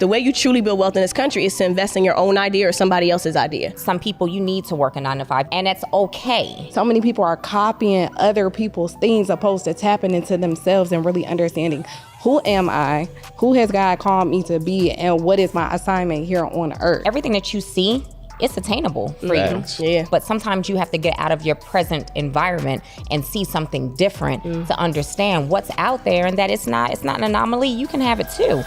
The way you truly build wealth in this country is to invest in your own idea or somebody else's idea. Some people, you need to work a 9 to 5, and it's okay. So many people are copying other people's things opposed to tapping into themselves and really understanding, who am I, who has God called me to be, and what is my assignment here on earth. Everything that you see, it's attainable for you. Yeah. But sometimes you have to get out of your present environment and see something different to understand what's out there, and that it's not an anomaly. You can have it too.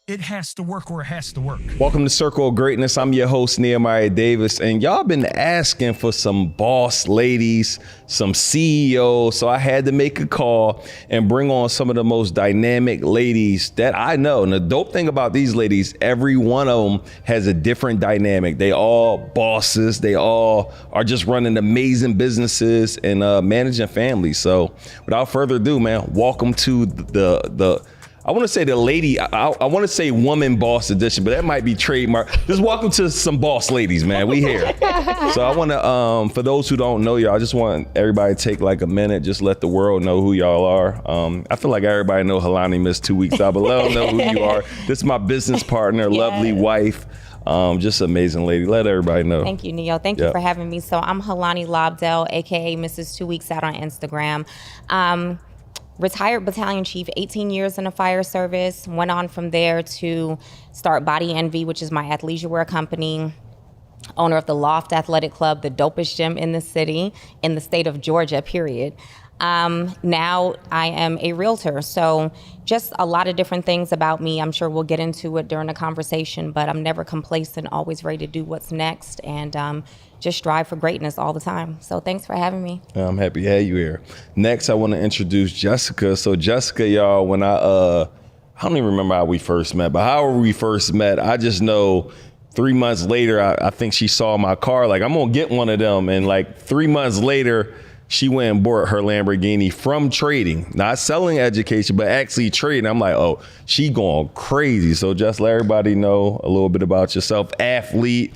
It has to work or it has to work. Welcome to Circle of Greatness. I'm your host, Nehemiah Davis, and y'all been asking for some boss ladies, some CEOs, so I had to make a call and bring on some of the most dynamic ladies that I know. And the dope thing about these ladies, every one of them has a different dynamic. They all bosses. They all are just running amazing businesses and managing families. So without further ado, man, welcome to the I want to say the lady, I want to say woman boss edition, but that might be trademark. Just welcome to some boss ladies, man. We here. So I want to, for those who don't know y'all, I just want everybody to take like a minute, just let the world know who y'all are. I feel like everybody know Halani missed 2 weeks out, but let them know who you are. This is my business partner, lovely wife. Just amazing lady. Let everybody know. Thank you, Neo. Thank you for having me. So I'm Halani Blake, aka Mrs. 2 Weeks Out on Instagram. Retired battalion chief, 18 years in the fire service. Went on from there to start Body Envy, which is my athleisure wear company. Owner of the Loft Athletic Club, the dopest gym in the city, in the state of Georgia, period. Now I am a realtor. So just a lot of different things about me. I'm sure we'll get into it during the conversation, but I'm never complacent, always ready to do what's next, and just strive for greatness all the time. So thanks for having me. I'm happy to have you here. Next, I want to introduce Jessica. So Jessica, y'all, when I don't even remember how we first met, but however we first met, I just know 3 months later, I think she saw my car, like, I'm gonna get one of them. And like 3 months later, she went and bought her Lamborghini from trading, not selling education, but actually trading. I'm like, oh, she going crazy. So just let everybody know a little bit about yourself. Athlete,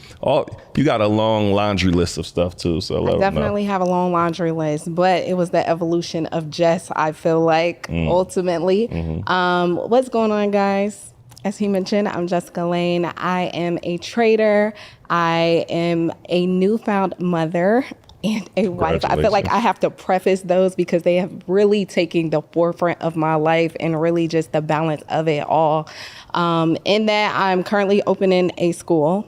you got a long laundry list of stuff too. So let I definitely have a long laundry list, but it was the evolution of Jess, I feel like, ultimately. What's going on, guys? As he mentioned, I'm Jessica Laine. I am a trader. I am a newfound mother and a wife. I feel like I have to preface those because they have really taken the forefront of my life and really just the balance of it all. In that, I'm currently opening a school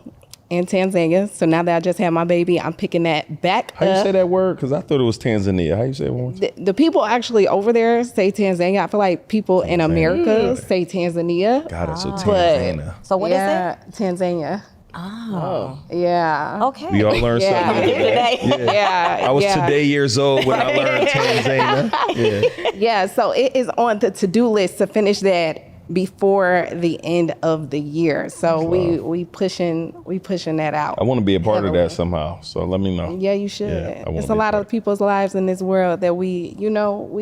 in Tanzania. So now that I just had my baby, I'm picking that back up. How you say that word? Because I thought it was Tanzania. How you say it one? The people actually over there say Tanzania. I feel like people in America say Tanzania. Got it. So Tanzania. So what is it? Tanzania. Oh. Yeah. Okay. We all learned something today. I was today years old when I learned Tanzania. Yeah, so it is on the to-do list to finish that before the end of the year. So we pushing that out. I want to be a part of that somehow. So let me know. Yeah, you should. Yeah, it's a lot of people's lives in this world that we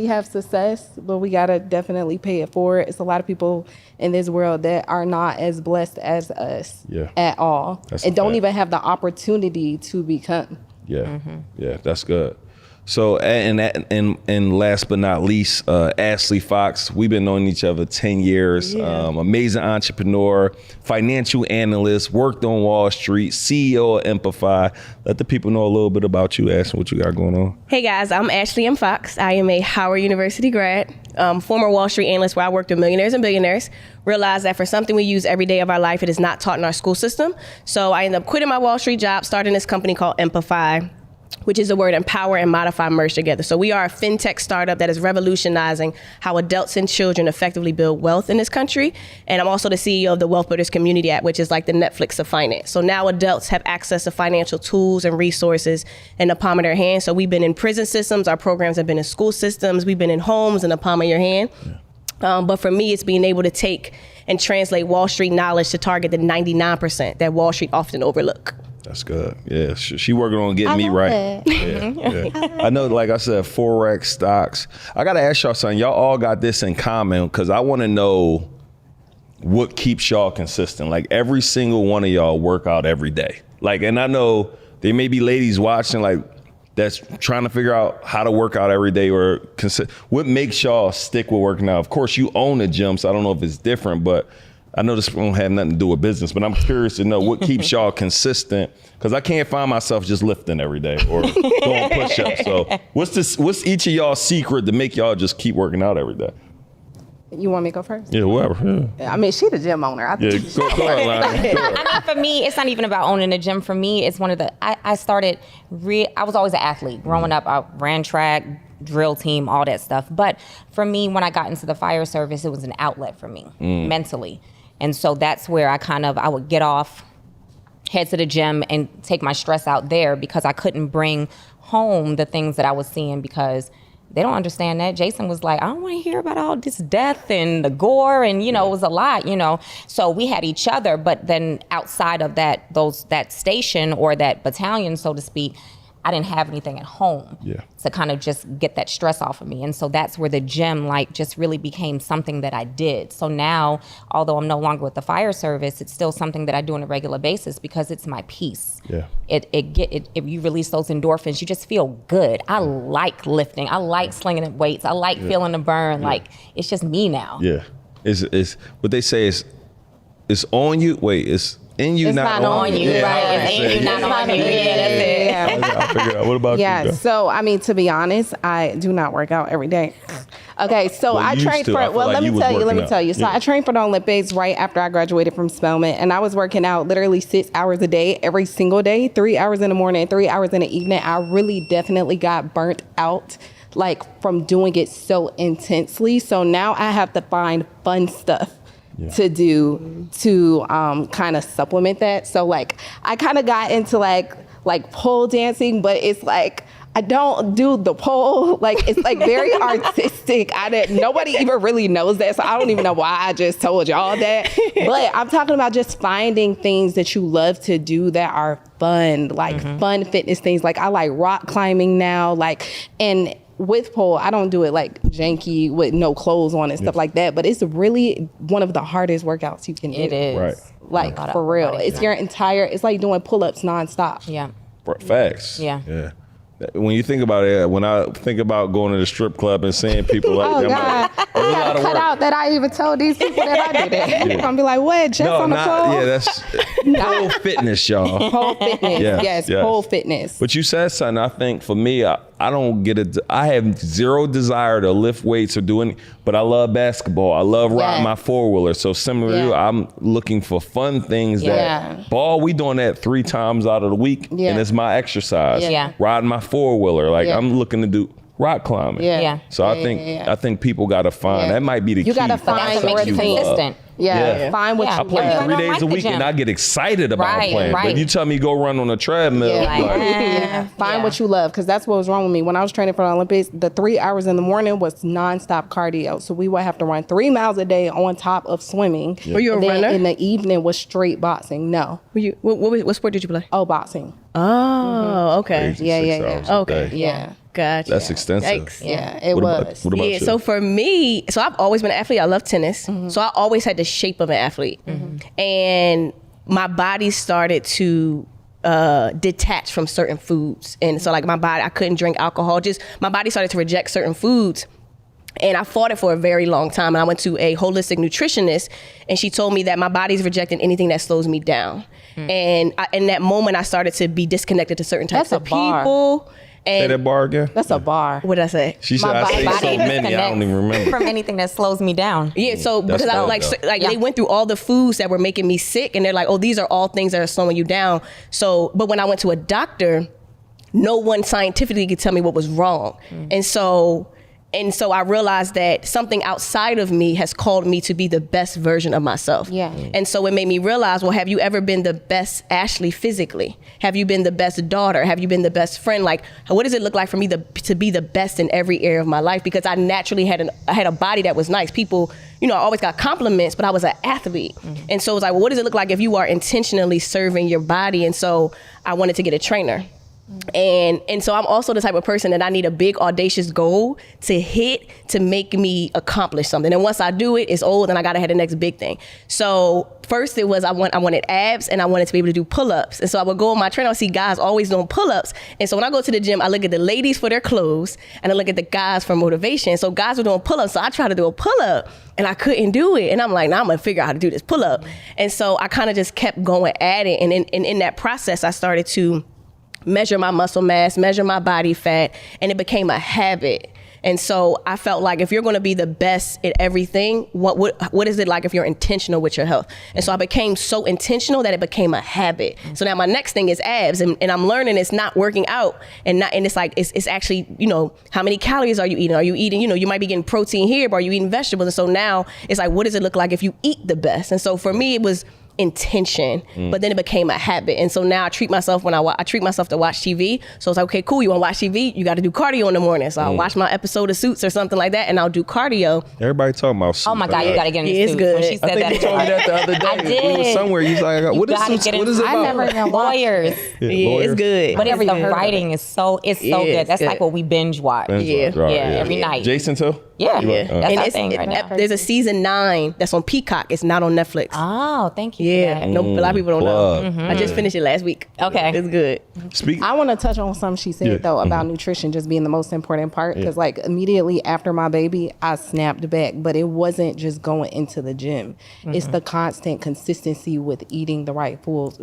have success, but we got to definitely pay it forward. It's a lot of people in this world that are not as blessed as us at all. And don't even have the opportunity to become. Yeah. Yeah, that's good. So, and last but not least, Ashley Fox, we've been knowing each other 10 years, amazing entrepreneur, financial analyst, worked on Wall Street, CEO of Empify. Let the people know a little bit about you, Ashley, what you got going on. Hey guys, I'm Ashley M. Fox. I am a Howard University grad, former Wall Street analyst where I worked with millionaires and billionaires. Realized that for something we use every day of our life, it is not taught in our school system. So I ended up quitting my Wall Street job, starting this company called Empify, which is the word empower and modify merged together. So we are a fintech startup that is revolutionizing how adults and children effectively build wealth in this country. And I'm also the CEO of the Wealth Builders Community App, which is like the Netflix of finance. So now adults have access to financial tools and resources in the palm of their hand. So we've been in prison systems, our programs have been in school systems, we've been in homes in the palm of your hand. But for me, it's being able to take and translate Wall Street knowledge to target the 99% that Wall Street often overlook. That's good. Yeah, she working on getting me right. Yeah. I know, like I said, Forex, stocks. I got to ask y'all something. Y'all all got this in common because I want to know what keeps y'all consistent. Like every single one of y'all work out every day. Like, and I know there may be ladies watching like, that's trying to figure out how to work out every day, or what makes y'all stick with working out? Of course, you own a gym, so I don't know if it's different, but I know this won't have nothing to do with business, but I'm curious to know what keeps y'all consistent, because I can't find myself just lifting every day or doing push-ups. So what's each of y'all's secret to make y'all just keep working out every day? You want me to go first? Yeah, whoever. Yeah. I mean, she the gym owner. I think Go ahead, Lonnie. I mean, for me, it's not even about owning a gym. For me, it's one of the, I started, I was always an athlete. Growing up, I ran track, drill team, all that stuff. But for me, when I got into the fire service, it was an outlet for me mentally. And so that's where I would get off, head to the gym and take my stress out there, because I couldn't bring home the things that I was seeing, because they don't understand that. Jason was like, I don't want to hear about all this death and the gore, and it was a lot, So we had each other, but then outside of that station or that battalion, so to speak, I didn't have anything at home to kind of just get that stress off of me. And so that's where the gym just really became something that I did. So now, although I'm no longer with the fire service, it's still something that I do on a regular basis, because it's my peace. Yeah. If you release those endorphins, you just feel good. I like lifting. I like slinging weights. I like feeling the burn. Like, it's just me now. Yeah. It's what they say is, it's on you. Wait, it's in you, it's not on you. Right. It's in you, not on you. Yeah, that's it. I figured out. What about you? Yeah, so I mean, to be honest, I do not work out every day. Okay, so I trained for, let me tell you. So I trained for the Olympics right after I graduated from Spelman, and I was working out literally 6 hours a day, every single day, 3 hours in the morning, 3 hours in the evening. I really definitely got burnt out, from doing it so intensely. So now I have to find fun stuff to do to kind of supplement that. So I kind of got into like pole dancing, but it's I don't do the pole. It's very artistic. Nobody even really knows that, so I don't even know why I just told y'all that. But I'm talking about just finding things that you love to do that are fun, fun fitness things. I like rock climbing now, and with pole, I don't do it janky with no clothes on and stuff like that, but it's really one of the hardest workouts you can do. It is. Right. For real. It's your entire, it's like doing pull-ups nonstop. Yeah. Facts. Yeah. When you think about it, when I think about going to the strip club and seeing people God. I gotta cut out that I even told these people that I did it. I'm gonna be like, what? Just on the pole? Yeah, that's pole fitness, y'all. Pole fitness. Yes, pole fitness. But you said something. I think for me, I don't get it. I have zero desire to lift weights or do any, but I love basketball. I love riding my four-wheeler. So similar to you, I'm looking for fun things that ball, we doing that 3 times out of the week, and it's my exercise. Riding my four-wheeler, I'm looking to do rock climbing. So I think people got to find, that might be the key. You got to find what you consistent. Find what you I play 3 days a week and I get excited about playing. But you tell me go run on a treadmill. Find what you love, because that's what was wrong with me. When I was training for the Olympics, the 3 hours in the morning was nonstop cardio. So we would have to run 3 miles a day on top of swimming. Were you a runner? In the evening was straight boxing. No. What sport did you play? Oh, boxing. Oh, okay. Yeah. Okay. Yeah. Gotcha. That's extensive. Yikes. Yeah, it was. What about you? So for me, I've always been an athlete. I love tennis. So I always had the shape of an athlete. And my body started to detach from certain foods. And so my body, I couldn't drink alcohol. Just my body started to reject certain foods. And I fought it for a very long time. And I went to a holistic nutritionist, and she told me that my body's rejecting anything that slows me down. And in that moment, I started to be disconnected to certain types of people. Say that bar again? That's a bar. What did I say? She said, I say so many, I don't even remember. From anything that slows me down. Yeah, so because I was they went through all the foods that were making me sick, and they're like, oh, these are all things that are slowing you down. So, but when I went to a doctor, no one scientifically could tell me what was wrong. And so I realized that something outside of me has called me to be the best version of myself. And so it made me realize, well, have you ever been the best Ashley physically? Have you been the best daughter? Have you been the best friend? What does it look like for me to be the best in every area of my life? Because I naturally had a body that was nice. People, I always got compliments, but I was an athlete. And so it was like, well, what does it look like if you are intentionally serving your body? And so I wanted to get a trainer. And so I'm also the type of person that I need a big audacious goal to hit to make me accomplish something. And once I do it, it's old and I gotta hit the next big thing. So first it was I wanted abs and I wanted to be able to do pull-ups. And so I would go on my trainer, I would see guys always doing pull-ups. And so when I go to the gym, I look at the ladies for their clothes and I look at the guys for motivation. So guys were doing pull-ups. So I tried to do a pull-up and I couldn't do it. And I'm like, now I'm gonna figure out how to do this pull-up. And so I kind of just kept going at it. And in that process, I started to measure my muscle mass, measure my body fat, and it became a habit. And so I felt like if you're going to be the best at everything, what is it like if you're intentional with your health? And so I became so intentional that it became a habit. So now my next thing is abs, and I'm learning it's not working out, and it's like it's actually, how many calories are you eating? Are you eating, you might be getting protein here, but are you eating vegetables? And so now it's like, what does it look like if you eat the best? And so for me, it was intention, but then it became a habit. And so now I treat myself I treat myself to watch TV. So it's like, okay, cool, you want to watch TV? You got to do cardio in the morning. So I'll watch my episode of Suits or something like that, and I'll do cardio. Everybody talking about Suits. Oh my God, you got to get in It's Suits. good. When she said I think that, you told me that the other day. I did. We was somewhere. You was like, what is Suits? What is it about? I never even watched Lawyers. Yeah, lawyers. it's good. But It's the good. writing is so Yeah, good. it's That's good. like what we binge watch. Yeah. Right, every night. Jason too? Yeah, Yeah. that's And our thing right now. there's a season 9 that's on Peacock. It's not on Netflix. Oh, thank you. Yeah, For that. no, a lot of people don't Plug. know. I just finished it last week. Okay. It's good. Speak. I want to touch on something she said though about nutrition just being the most important part, because like immediately after my baby, I snapped back, but it wasn't just going into the gym. It's the constant consistency with eating the right foods.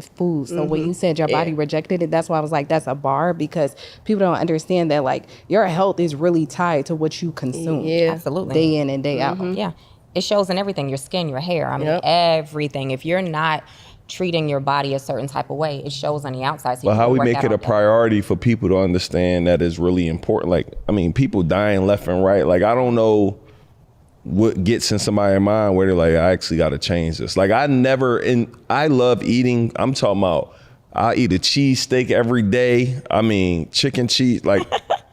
So when you said your body rejected it, that's why I was like, that's a bar, because people don't understand that like your health is really tied to what you consume. Yeah. Absolutely. Day in and day out. Yeah. It shows in everything, your skin, your hair. I mean, Yep. everything. If you're not treating your body a certain type of way, it shows on the outside. So But you how can we work make out it a all day. priority for people to understand that is really important. Like, I mean, people dying left and right. Like, I don't know what gets in somebody's mind where they're like, I actually got to change this. Like, I love eating. I'm talking about, I eat a cheesesteak every day. I mean, chicken cheese. Like,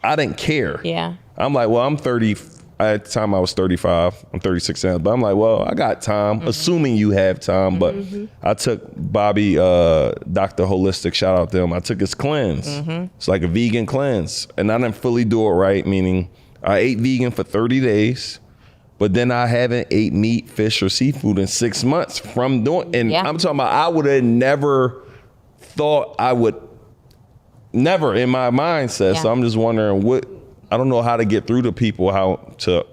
I didn't care. Yeah. I'm like, well, I'm 30. At the time I was 35. I'm 36 now. But I'm like, well, I got time, assuming you have time. But I took Bobby, Dr. Holistic, shout out to him. I took his cleanse. It's like a vegan cleanse. And I didn't fully do it right, meaning I ate vegan for 30 days. But then I haven't ate meat, fish, or seafood in 6 months from doing. And Yeah. I'm talking about, I would have never thought I would, never in my mindset. Yeah. So I'm just wondering I don't know how to get through to people for them to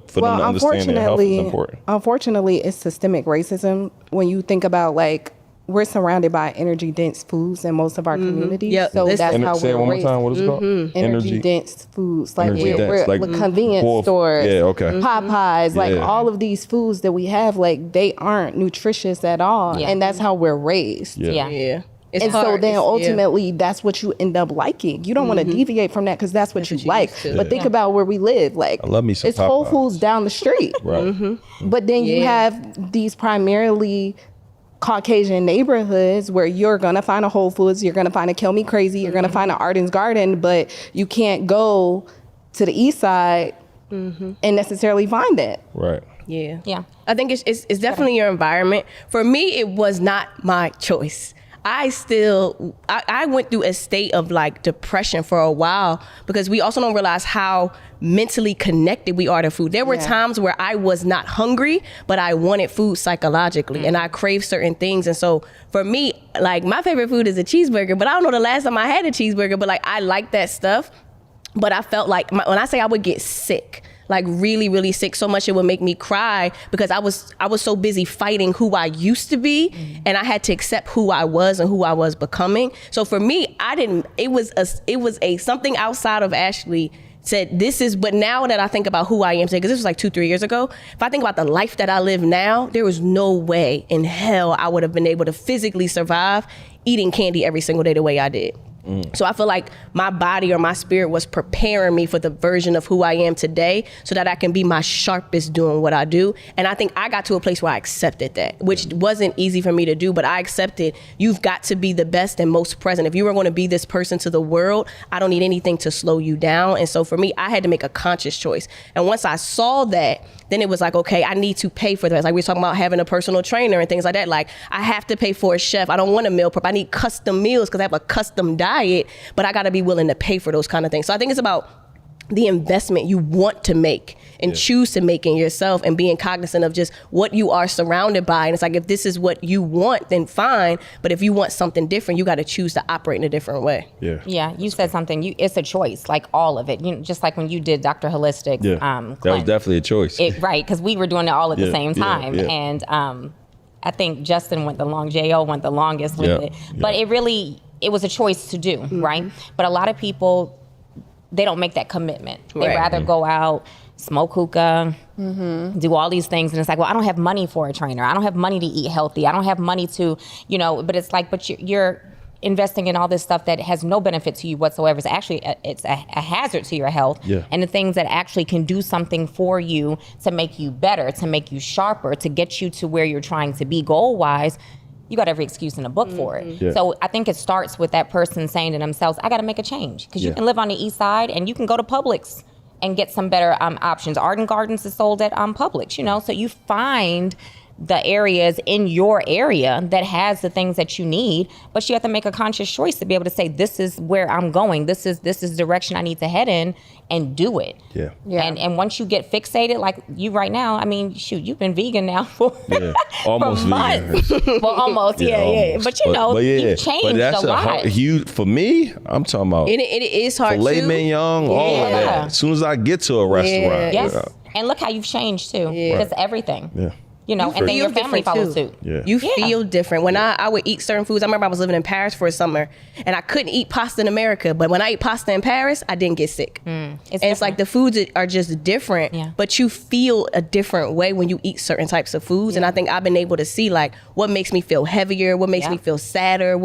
understand that health is important. Unfortunately, it's systemic racism. When you think about like, we're surrounded by energy dense foods in most of our communities. Yep. So This- that's how Say it we're one more raised. time. What is it called? Energy dense foods, like Energy dense, we're like with convenience boiled- stores, yeah, okay. Popeyes, like Yeah. all of these foods that we have, like they aren't nutritious at all, Yeah. and that's how we're raised. Yeah. Yeah. It's And so hard. then It's- ultimately that's what you end up liking. You don't want to deviate from that because that's what you what you like. used to. But think about where we live. Like I love me some it's Whole Popeyes. Foods down the street. Right. But then you Yeah. have these primarily Caucasian neighborhoods where you're gonna find a Whole Foods, you're gonna find a Kill Me Crazy, you're gonna find an Arden's Garden, but you can't go to the east side and necessarily find that. Right. Yeah. Yeah. I think it's definitely your environment. For me, it was not my choice. I went through a state of like depression for a while because we also don't realize how mentally connected we are to food. There were times where I was not hungry, but I wanted food psychologically and I craved certain things. And so for me, like my favorite food is a cheeseburger, but I don't know the last time I had a cheeseburger, but like I like that stuff. But I felt like when I say I would get sick, like really, really sick, so much it would make me cry because I was so busy fighting who I used to be, and I had to accept who I was and who I was becoming. So for me, it was a something outside of Ashley said this is, but now that I think about who I am today, because this was like 2-3 years ago, if I think about the life that I live now, there was no way in hell I would have been able to physically survive eating candy every single day the way I did. So I feel like my body or my spirit was preparing me for the version of who I am today so that I can be my sharpest doing what I do. And I think I got to a place where I accepted that, which wasn't easy for me to do, but I accepted you've got to be the best and most present. If you were going to be this person to the world, I don't need anything to slow you down. And so for me, I had to make a conscious choice. And once I saw that, then it was like, okay, I need to pay for that. Like we were talking about having a personal trainer and things like that. Like I have to pay for a chef. I don't want a meal prep. I need custom meals because I have a custom diet, but I got to be willing to pay for those kind of things. So I think it's about the investment you want to make and choose to make in yourself, and being cognizant of just what you are surrounded by. And it's like, if this is what you want, then fine. But if you want something different, you got to choose to operate in a different way. Yeah, you said something. It's a choice, like all of it. You know, just like when you did Dr. Holistic. That was definitely a choice. Right, because we were doing it all at the same time. And I think Justin went the longest with it. But it was a choice to do, right? But a lot of people, they don't make that commitment. They'd rather go out, smoke hookah, do all these things. And it's like, well, I don't have money for a trainer. I don't have money to eat healthy. I don't have money to, but it's like, but you're investing in all this stuff that has no benefit to you whatsoever. It's actually, it's a hazard to your health. And the things that actually can do something for you to make you better, to make you sharper, to get you to where you're trying to be goal-wise, you got every excuse in the book for it. So I think it starts with that person saying to themselves, I got to make a change. Because you can live on the east side and you can go to Publix and get some better options. Arden Gardens is sold at Publix, so you find the areas in your area that has the things that you need, but you have to make a conscious choice to be able to say, this is where I'm going. This is the direction I need to head in, and do it. And once you get fixated, like you right now, I mean, shoot, you've been vegan now for almost for months. vegan. Well, almost, almost. But you've changed a lot. Huge for me. I'm talking about. And it is hard filet too. mignon, all of that. As soon as I get to a restaurant, Yes, and look how you've changed too. It's everything. And then your family follows suit. You feel different. When I would eat certain foods, I remember I was living in Paris for a summer, and I couldn't eat pasta in America. But when I ate pasta in Paris, I didn't get sick. It's like the foods are just different, but you feel a different way when you eat certain types of foods. And I think I've been able to see like what makes me feel heavier, what makes me feel sadder,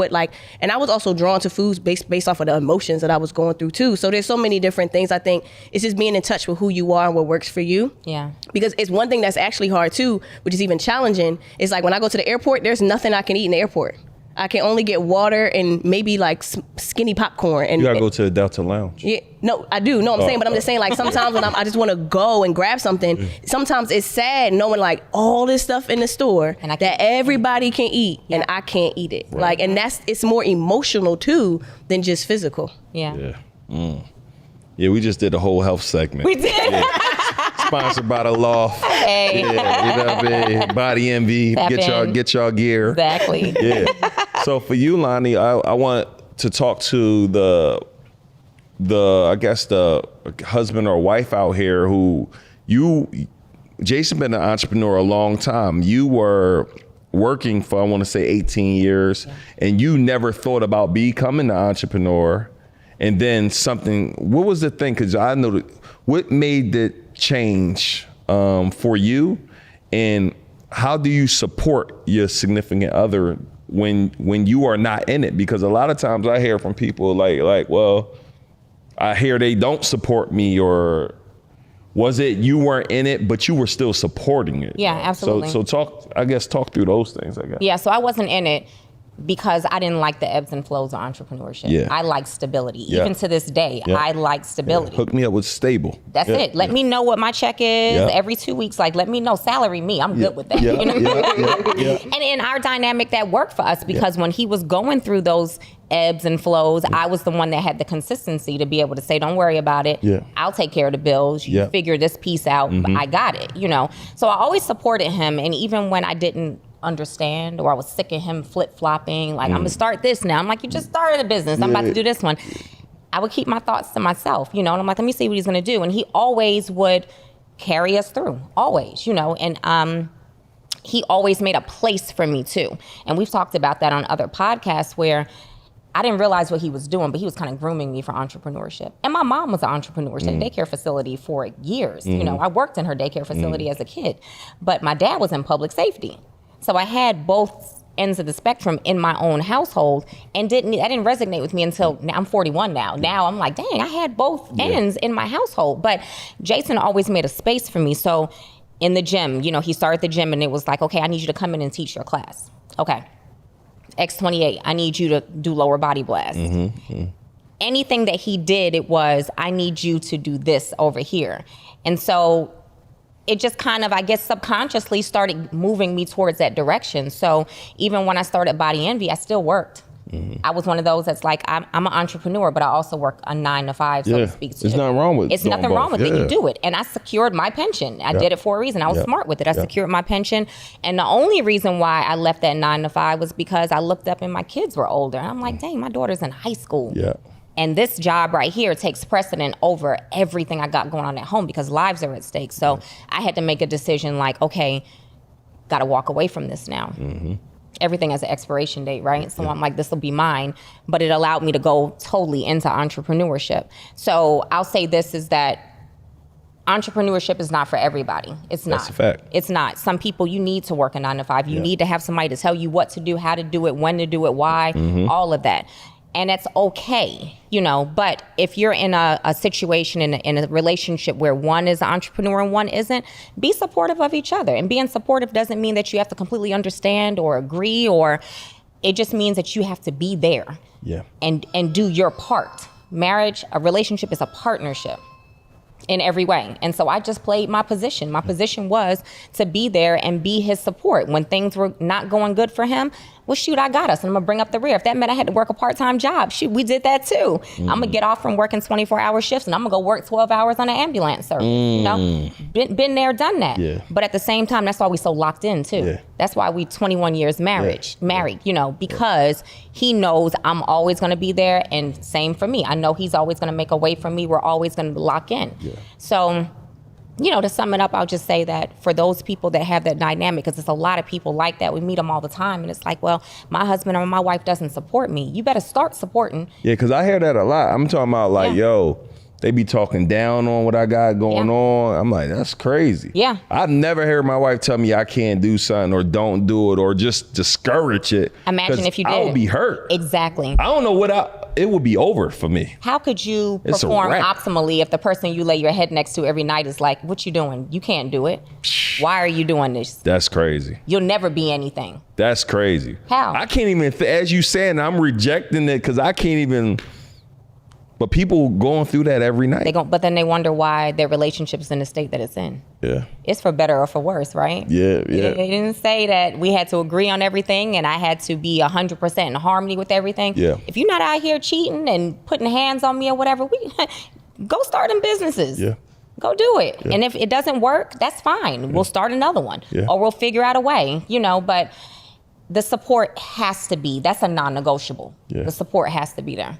and I was also drawn to foods based off of the emotions that I was going through too. So there's so many different things. I think it's just being in touch with who you are and what works for you. Because it's one thing that's actually hard too, which is even challenging. It's like when I go to the airport, there's nothing I can eat in the airport. I can only get water and maybe like skinny popcorn. And you gotta go to the Delta Lounge. Yeah, no, I do. No, I'm saying, but I'm just saying, like sometimes when I just want to go and grab something. Sometimes it's sad knowing like all this stuff in the store and that everybody can eat and I can't eat it. Like, and it's more emotional too than just physical. Yeah, we just did a whole health segment. We did. Sponsored by the Loft. Hey. You know what I mean? Body Envy. Get y'all gear. Exactly. So for you, Lonnie, I want to talk to the husband or wife out here who Jason been an entrepreneur a long time. You were working for, I want to say 18 years, and you never thought about becoming an entrepreneur. And then what was the thing? Because I know what made the change for you, and how do you support your significant other when you are not in it? Because a lot of times I hear from people like, well, I hear they don't support me, or was it you weren't in it, but you were still supporting it? Yeah, absolutely. So talk through those things, I guess. Yeah, so I wasn't in it because I didn't like the ebbs and flows of entrepreneurship. I like stability. Even to this day, I like stability. Hook me up with stable. That's it. Let me know what my check is every 2 weeks. Like, let me know, salary me. I'm good with that. And in our dynamic, that worked for us because when he was going through those ebbs and flows, I was the one that had the consistency to be able to say, don't worry about it. I'll take care of the bills. You figure this piece out. I got it, So I always supported him. And even when I didn't understand, or I was sick of him flip-flopping, like, I'm gonna start this now. I'm like, you just started a business. I'm about to do this one. I would keep my thoughts to myself, and I'm like, let me see what he's gonna do. And he always would carry us through, always, and he always made a place for me too. And we've talked about that on other podcasts where I didn't realize what he was doing, but he was kind of grooming me for entrepreneurship. And my mom was an entrepreneur. She had a daycare facility for years. I worked in her daycare facility as a kid, but my dad was in public safety. So I had both ends of the spectrum in my own household, and that didn't resonate with me until now. I'm 41 now. Now I'm like, dang, I had both ends in my household. But Jason always made a space for me. So in the gym, he started the gym, and it was like, okay, I need you to come in and teach your class. Okay. X28, I need you to do lower body blast. Anything that he did, it was, I need you to do this over here. And so it just kind of, I guess, subconsciously started moving me towards that direction. So even when I started Body Envy, I still worked. I was one of those that's like, I'm an entrepreneur, but I also work a 9 to 5, so to speak. There's nothing wrong with It's nothing wrong with it. You do it. And I secured my pension. I did it for a reason. I was smart with it. I secured my pension. And the only reason why I left that 9 to 5 was because I looked up and my kids were older. And I'm like, dang, my daughter's in high school. And this job right here takes precedent over everything I got going on at home because lives are at stake. So I had to make a decision like, okay, got to walk away from this now. Everything has an expiration date, right? So I'm like, this will be mine. But it allowed me to go totally into entrepreneurship. So I'll say this is that entrepreneurship is not for everybody. It's not. That's a fact. It's not. Some people, you need to work a 9 to 5. You need to have somebody to tell you what to do, how to do it, when to do it, why, all of that. And that's okay, you know, but if you're in a situation, in a relationship where one is an entrepreneur and one isn't, be supportive of each other. And being supportive doesn't mean that you have to completely understand or agree, or it just means that you have to be there and do your part. Marriage, a relationship is a partnership in every way. And so I just played my position. My position was to be there and be his support. When things were not going good for him, well, shoot, I got us. And I'm going to bring up the rear. If that meant I had to work a part-time job, shoot, we did that too. I'm going to get off from working 24-hour shifts and I'm going to go work 12 hours on an ambulance service. You know, been there, done that. But at the same time, that's why we so locked in too. That's why we 21 years married, you know, because he knows I'm always going to be there. And same for me. I know he's always going to make a way for me. We're always going to lock in. So, you know, to sum it up, I'll just say that for those people that have that dynamic, because there's a lot of people like that. We meet them all the time. And it's like, well, my husband or my wife doesn't support me. You better start supporting. Yeah, because I hear that a lot. I'm talking about like, yo, they be talking down on what I got going on. I'm like, that's crazy. I've never heard my wife tell me I can't do something or don't do it or just discourage it. Imagine if you did. I would be hurt. Exactly. I don't know it would be over for me. How could you perform optimally if the person you lay your head next to every night is like, what you doing? You can't do it. Why are you doing this? That's crazy. You'll never be anything. That's crazy. How? I can't even, as you saying, I'm rejecting it because I can't even. But people going through that every night. But then they wonder why their relationship's in the state that it's in. It's for better or for worse, right? They didn't say that we had to agree on everything and I had to be 100% in harmony with everything. If you're not out here cheating and putting hands on me or whatever, go start them businesses. Go do it. And if it doesn't work, that's fine. We'll start another one. Or we'll figure out a way, you know, but the support has to be, that's a non-negotiable. The support has to be there.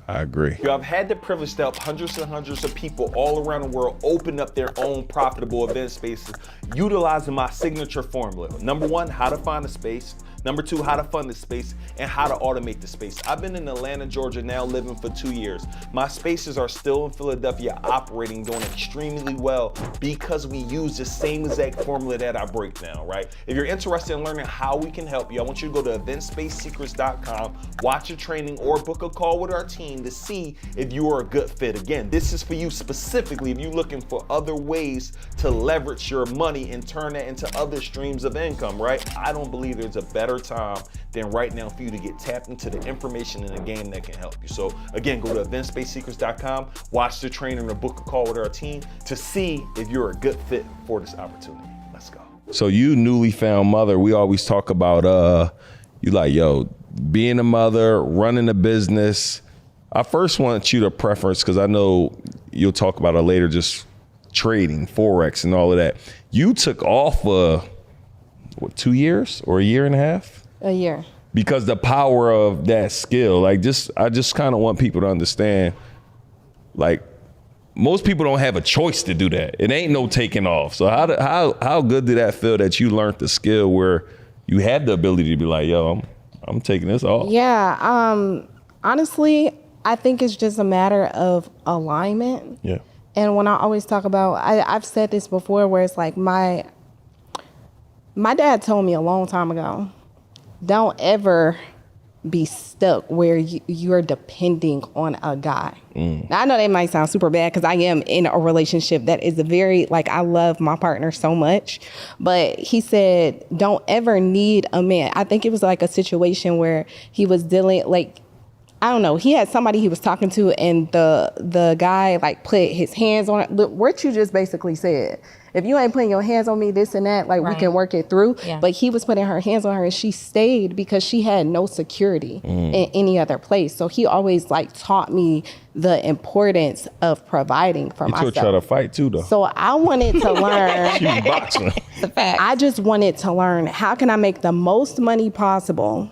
I agree. I've had the privilege to help hundreds and hundreds of people all around the world open up their own profitable event spaces utilizing my signature formula. Number 1, how to find a space. Number 2, how to fund the space and how to automate the space. I've been in Atlanta, Georgia now living for 2 years. My spaces are still in Philadelphia operating, doing extremely well because we use the same exact formula that I break down, right? If you're interested in learning how we can help you, I want you to go to eventsspacesecrets.com, watch a training or book a call with our team to see if you are a good fit. Again, this is for you specifically if you're looking for other ways to leverage your money and turn that into other streams of income, right? I don't believe there's a better time than right now for you to get tapped into the information in the game that can help you. So again, go to eventsspacesecrets.com, watch the training or book a call with our team to see if you're a good fit for this opportunity. Let's go. So you newly found mother, we always talk about you like, yo, being a mother, running a business. I first want you to preference, because I know you'll talk about it later, just trading, Forex and all of that. You took off 2 years or a year and a half? A year. Because the power of that skill, I just kind of want people to understand, like, most people don't have a choice to do that. It ain't no taking off. So how good did that feel that you learned the skill where you had the ability to be like, yo, I'm taking this off? Yeah, honestly, I think it's just a matter of alignment. And when I always talk about, I've said this before, where it's like my dad told me a long time ago, don't ever be stuck where you're depending on a guy. Now, I know that might sound super bad because I am in a relationship that is I love my partner so much. But he said, don't ever need a man. I think it was like a situation where he was dealing, I don't know, he had somebody he was talking to and the guy put his hands on it. Look, what you just basically said. If you ain't putting your hands on me, this and that, like we can work it through. Yeah. But he was putting her hands on her, and she stayed because she had no security in any other place. So he always like taught me the importance of providing for myself. You try to fight too, though. So I wanted to learn. She was boxing. I just wanted to learn, how can I make the most money possible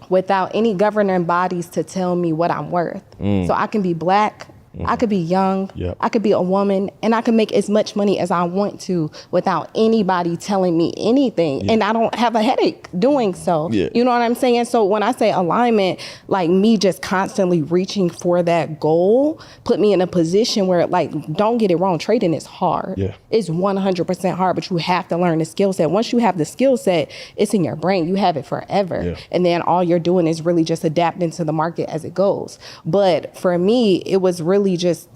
without any governing bodies to tell me what I'm worth? So I can be black, I could be young, I could be a woman, and I can make as much money as I want to without anybody telling me anything. And I don't have a headache doing so. You know what I'm saying? So when I say alignment, like me just constantly reaching for that goal put me in a position where, like, don't get it wrong, trading is hard. It's 100% hard, but you have to learn the skill set. Once you have the skill set, it's in your brain. You have it forever. And then all you're doing is really just adapting to the market as it goes. But for me, it was really just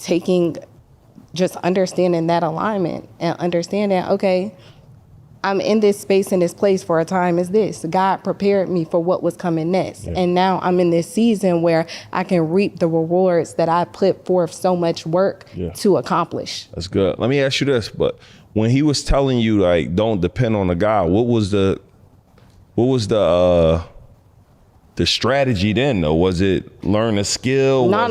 understanding that alignment and understanding, okay, I'm in this space, in this place for a time as this. God prepared me for what was coming next. And now I'm in this season where I can reap the rewards that I put forth so much work to accomplish. That's good. Let me ask you this, but when he was telling you, like, don't depend on the guy, what was the strategy then, though? Was it learn a skill? No.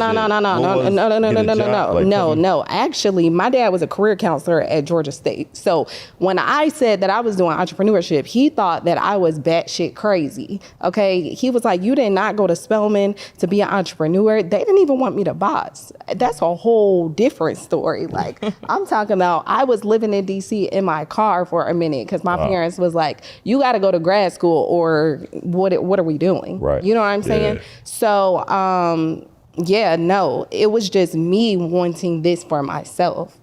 Actually, my dad was a career counselor at Georgia State. So when I said that I was doing entrepreneurship, he thought that I was batshit crazy. Okay, he was like, "You did not go to Spelman to be an entrepreneur. They didn't even want me to box." That's a whole different story. Like, I'm talking about, I was living in DC in my car for a minute because my parents was like, "You got to go to grad school, or what are we doing?" Right. You know what I'm saying? So, it was just me wanting this for myself.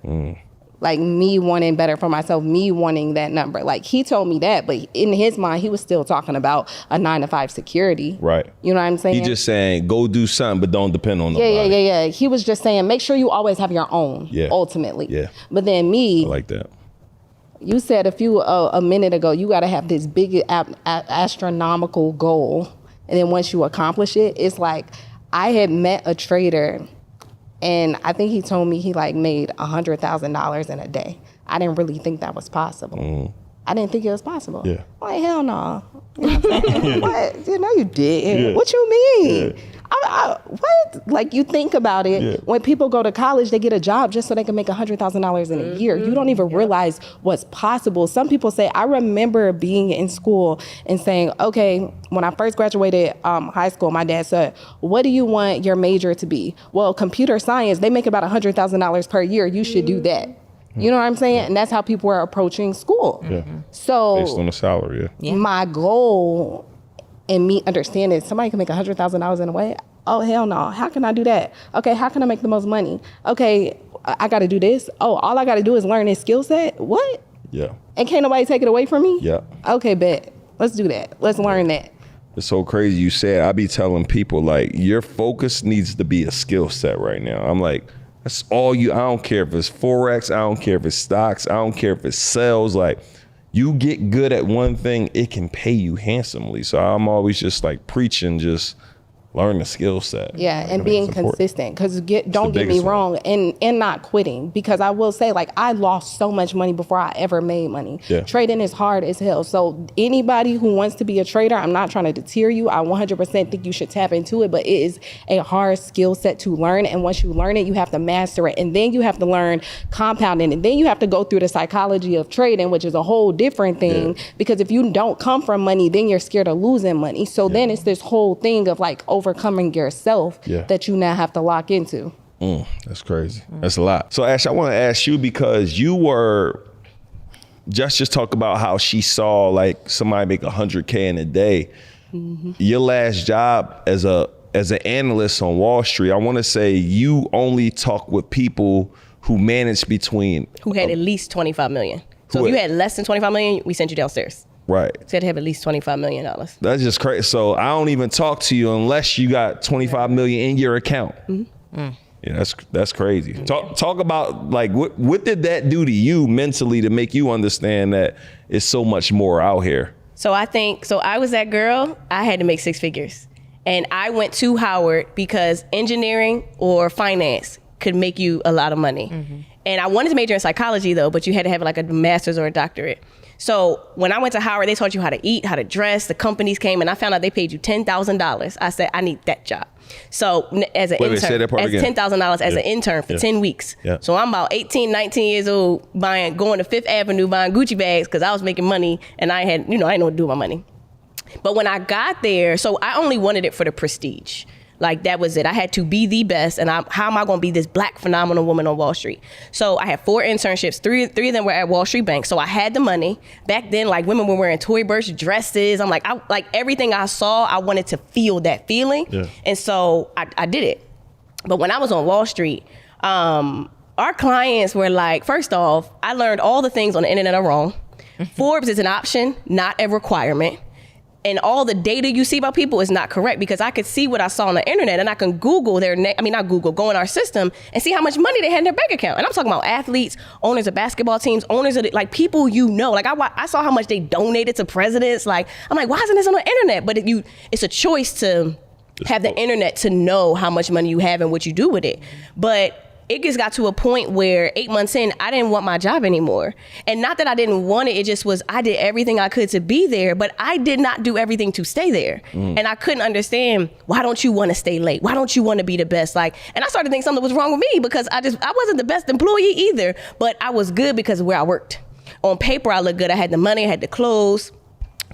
Like, me wanting better for myself, me wanting that number. Like, he told me that, but in his mind, he was still talking about a 9-to-5 security. Right. You know what I'm saying? He just saying, go do something, but don't depend on nobody. Yeah. He was just saying, make sure you always have your own, ultimately. But then me, I like that. You said a minute ago, you got to have this big astronomical goal. And then once you accomplish it, it's like, I had met a trader, and I think he told me he like made $100,000 in a day. I didn't really think that was possible. I didn't think it was possible. I'm like, hell no. You know what I'm saying? What? You know you did. What you mean? What? Like, you think about it, when people go to college, they get a job just so they can make $100,000 in a year. You don't even realize what's possible. Some people say, I remember being in school and saying, okay, when I first graduated high school, my dad said, what do you want your major to be? Well, computer science, they make about $100,000 per year. You should do that. You know what I'm saying? And that's how people are approaching school. So based on the salary, my goal, and me understanding somebody can make $100,000 in a way. Oh, hell no. How can I do that? Okay, how can I make the most money? Okay, I got to do this. Oh, all I got to do is learn this skill set? What? And can't nobody take it away from me? Okay, bet. Let's do that. Let's learn that. It's so crazy you said. I be telling people, like, your focus needs to be a skill set right now. I'm like, that's all you, I don't care if it's Forex, I don't care if it's stocks, I don't care if it's sales. Like, you get good at one thing, it can pay you handsomely. So I'm always just like preaching, just learn the skill set. And being consistent, because don't get me wrong, and not quitting, because I will say, like, I lost so much money before I ever made money. Trading is hard as hell. So anybody who wants to be a trader, I'm not trying to deter you. I 100% think you should tap into it, but it is a hard skill set to learn. And once you learn it, you have to master it. And then you have to learn compounding. And then you have to go through the psychology of trading, which is a whole different thing, because if you don't come from money, then you're scared of losing money. So then it's this whole thing of like overcoming yourself that you now have to lock into. That's crazy. That's a lot. So Ash, I want to ask you, because you were just talk about how she saw like somebody make $100K in a day. Your last job as an analyst on Wall Street, I want to say you only talk with people who managed between who had at least 25 million. So if you had less than 25 million, we sent you downstairs. Right. So you had to have at least $25 million. That's just crazy. So I don't even talk to you unless you got 25 million in your account. Yeah, that's crazy. Talk about, like, what did that do to you mentally to make you understand that it's so much more out here? So I was that girl. I had to make 6 figures. And I went to Howard because engineering or finance could make you a lot of money. And I wanted to major in psychology though, but you had to have like a master's or a doctorate. So when I went to Howard, they taught you how to eat, how to dress. The companies came and I found out they paid you $10,000. I said, I need that job. So as an intern, say that part again. $10,000 as an intern for 10 weeks. Yeah. So I'm about 18, 19 years old, going to Fifth Avenue, buying Gucci bags because I was making money and I didn't know what to do with my money. But when I got there, so I only wanted it for the prestige. Like that was it. I had to be the best. And how am I going to be this black phenomenal woman on Wall Street? So I had 4 internships. Three of them were at Wall Street Bank. So I had the money. Back then, like women were wearing Tory Burch dresses. I'm like, everything I saw, I wanted to feel that feeling. Yeah. And so I did it. But when I was on Wall Street, our clients were like, first off, I learned all the things on the internet are wrong. Forbes is an option, not a requirement. And all the data you see about people is not correct because I could see what I saw on the internet and I can Google go in our system and see how much money they had in their bank account. And I'm talking about athletes, owners of basketball teams, owners of like people Like I saw how much they donated to presidents. Like I'm like, why isn't this on the internet? But it's a choice to have the internet to know how much money you have and what you do with it. But it just got to a point where 8 months in, I didn't want my job anymore. And not that I didn't want it, it just was, I did everything I could to be there, but I did not do everything to stay there. And I couldn't understand, why don't you want to stay late? Why don't you want to be the best? And I started to think something was wrong with me because I wasn't the best employee either, but I was good because of where I worked. On paper, I looked good. I had the money, I had the clothes.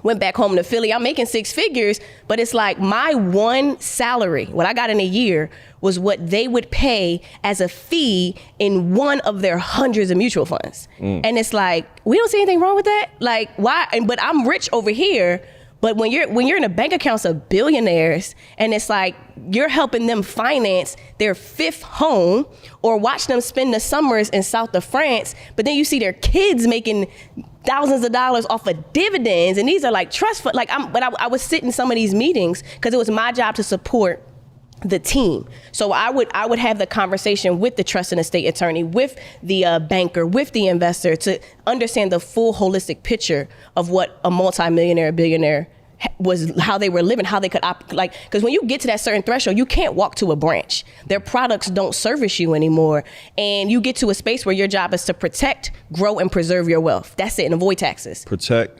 Went back home to Philly. I'm making 6 figures, but it's like my one salary, what I got in a year, was what they would pay as a fee in one of their hundreds of mutual funds. And it's like, we don't see anything wrong with that. Like, why? But I'm rich over here. But when you're in a bank accounts of billionaires and it's like you're helping them finance their 5th home or watch them spend the summers in south of France, but then you see their kids making thousands of dollars off of dividends, and these are like trust fund. I would sit in some of these meetings because it was my job to support the team. So I would have the conversation with the trust and estate attorney, with the banker, with the investor to understand the full holistic picture of what a multimillionaire, billionaire was, how they were living, how they could because when you get to that certain threshold, you can't walk to a branch. Their products don't service you anymore. And you get to a space where your job is to protect, grow, and preserve your wealth. That's it, and avoid taxes. Protect,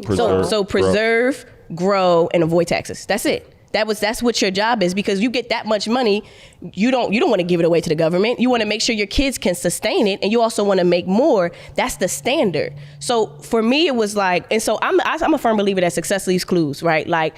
preserve, so preserve, grow, and avoid taxes. That's it. That's what your job is, because you get that much money, you don't want to give it away to the government. You want to make sure your kids can sustain it, and you also want to make more. That's the standard. So for me, it was like, and so I'm a firm believer that success leaves clues, right? Like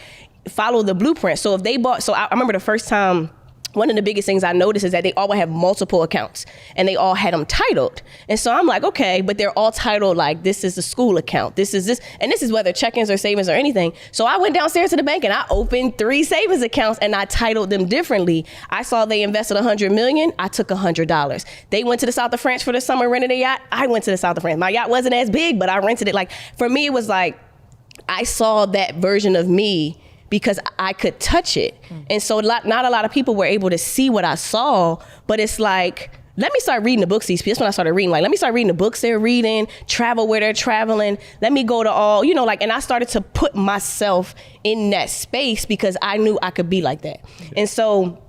follow the blueprint. So if they bought, so I remember the first time. One of the biggest things I noticed is that they all would have multiple accounts and they all had them titled. And so I'm like, okay, but they're all titled like, this is the school account, this is this, and this is whether check-ins or savings or anything. So I went downstairs to the bank and I opened 3 savings accounts and I titled them differently. I saw they invested $100 million, I took $100. They went to the south of France for the summer, rented a yacht, I went to the south of France. My yacht wasn't as big, but I rented it. Like for me, it was like, I saw that version of me because I could touch it. And so not a lot of people were able to see what I saw, but it's like, let me start reading the books these people. That's when I started reading. Like, let me start reading the books they're reading, travel where they're traveling. Let me go to all, and I started to put myself in that space because I knew I could be like that. And so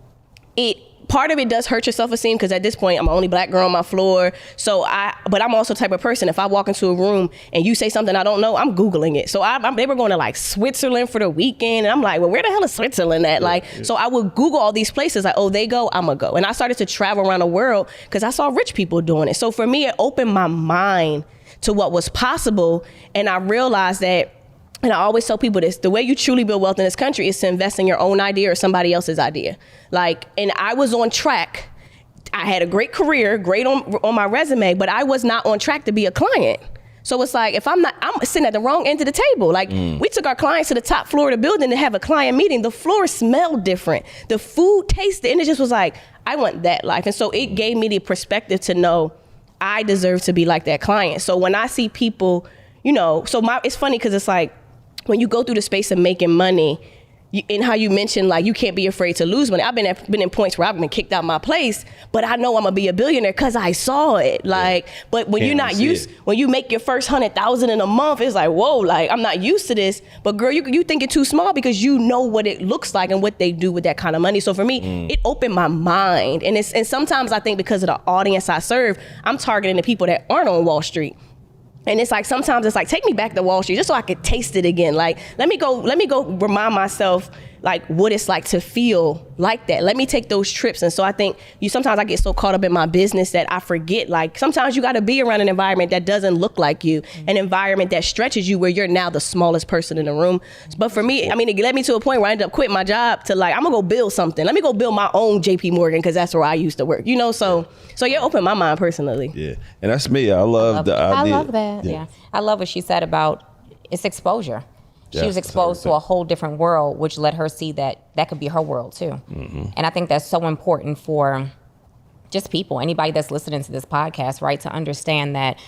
part of it does hurt your self-esteem because at this point I'm the only black girl on my floor. But I'm also the type of person, if I walk into a room and you say something I don't know, I'm Googling it. So they were going to like Switzerland for the weekend. And I'm like, well, where the hell is Switzerland at? So I would Google all these places like, oh, they go, I'm gonna go. And I started to travel around the world because I saw rich people doing it. So for me, it opened my mind to what was possible. And I realized that, and I always tell people this, the way you truly build wealth in this country is to invest in your own idea or somebody else's idea. And I was on track. I had a great career, great on my resume, but I was not on track to be a client. So it's like, if I'm sitting at the wrong end of the table. Like we took our clients to the top floor of the building to have a client meeting. The floor smelled different. The food tasted, and it just was like, I want that life. And so it gave me the perspective to know I deserve to be like that client. So when I see people, it's funny because it's like, when you go through the space of making money, in how you mentioned, like, you can't be afraid to lose money. I've been in points where I've been kicked out my place, but I know I'm gonna be a billionaire because I saw it. Like, but when you're not used, when you make your first 100,000 in a month, it's like, whoa, like, I'm not used to this. But girl, you think it too small because you know what it looks like and what they do with that kind of money. So for me, it opened my mind. And sometimes I think because of the audience I serve, I'm targeting the people that aren't on Wall Street. And it's like, sometimes it's like, take me back to Wall Street just so I could taste it again. Like, let me go remind myself like what it's like to feel like that. Let me take those trips. And so I think sometimes I get so caught up in my business that I forget, like, sometimes you got to be around an environment that doesn't look like you, an environment that stretches you where you're now the smallest person in the room. But for me, I mean, it led me to a point where I ended up quitting my job to like, I'm gonna go build something. Let me go build my own JP Morgan because that's where I used to work, you know? So yeah, opened my mind personally. Yeah, and that's me. I love the idea. I love that. Yeah. I love what she said about it's exposure. She was exposed to a whole different world, which let her see that could be her world too. And I think that's so important for just people, anybody that's listening to this podcast, right? To understand that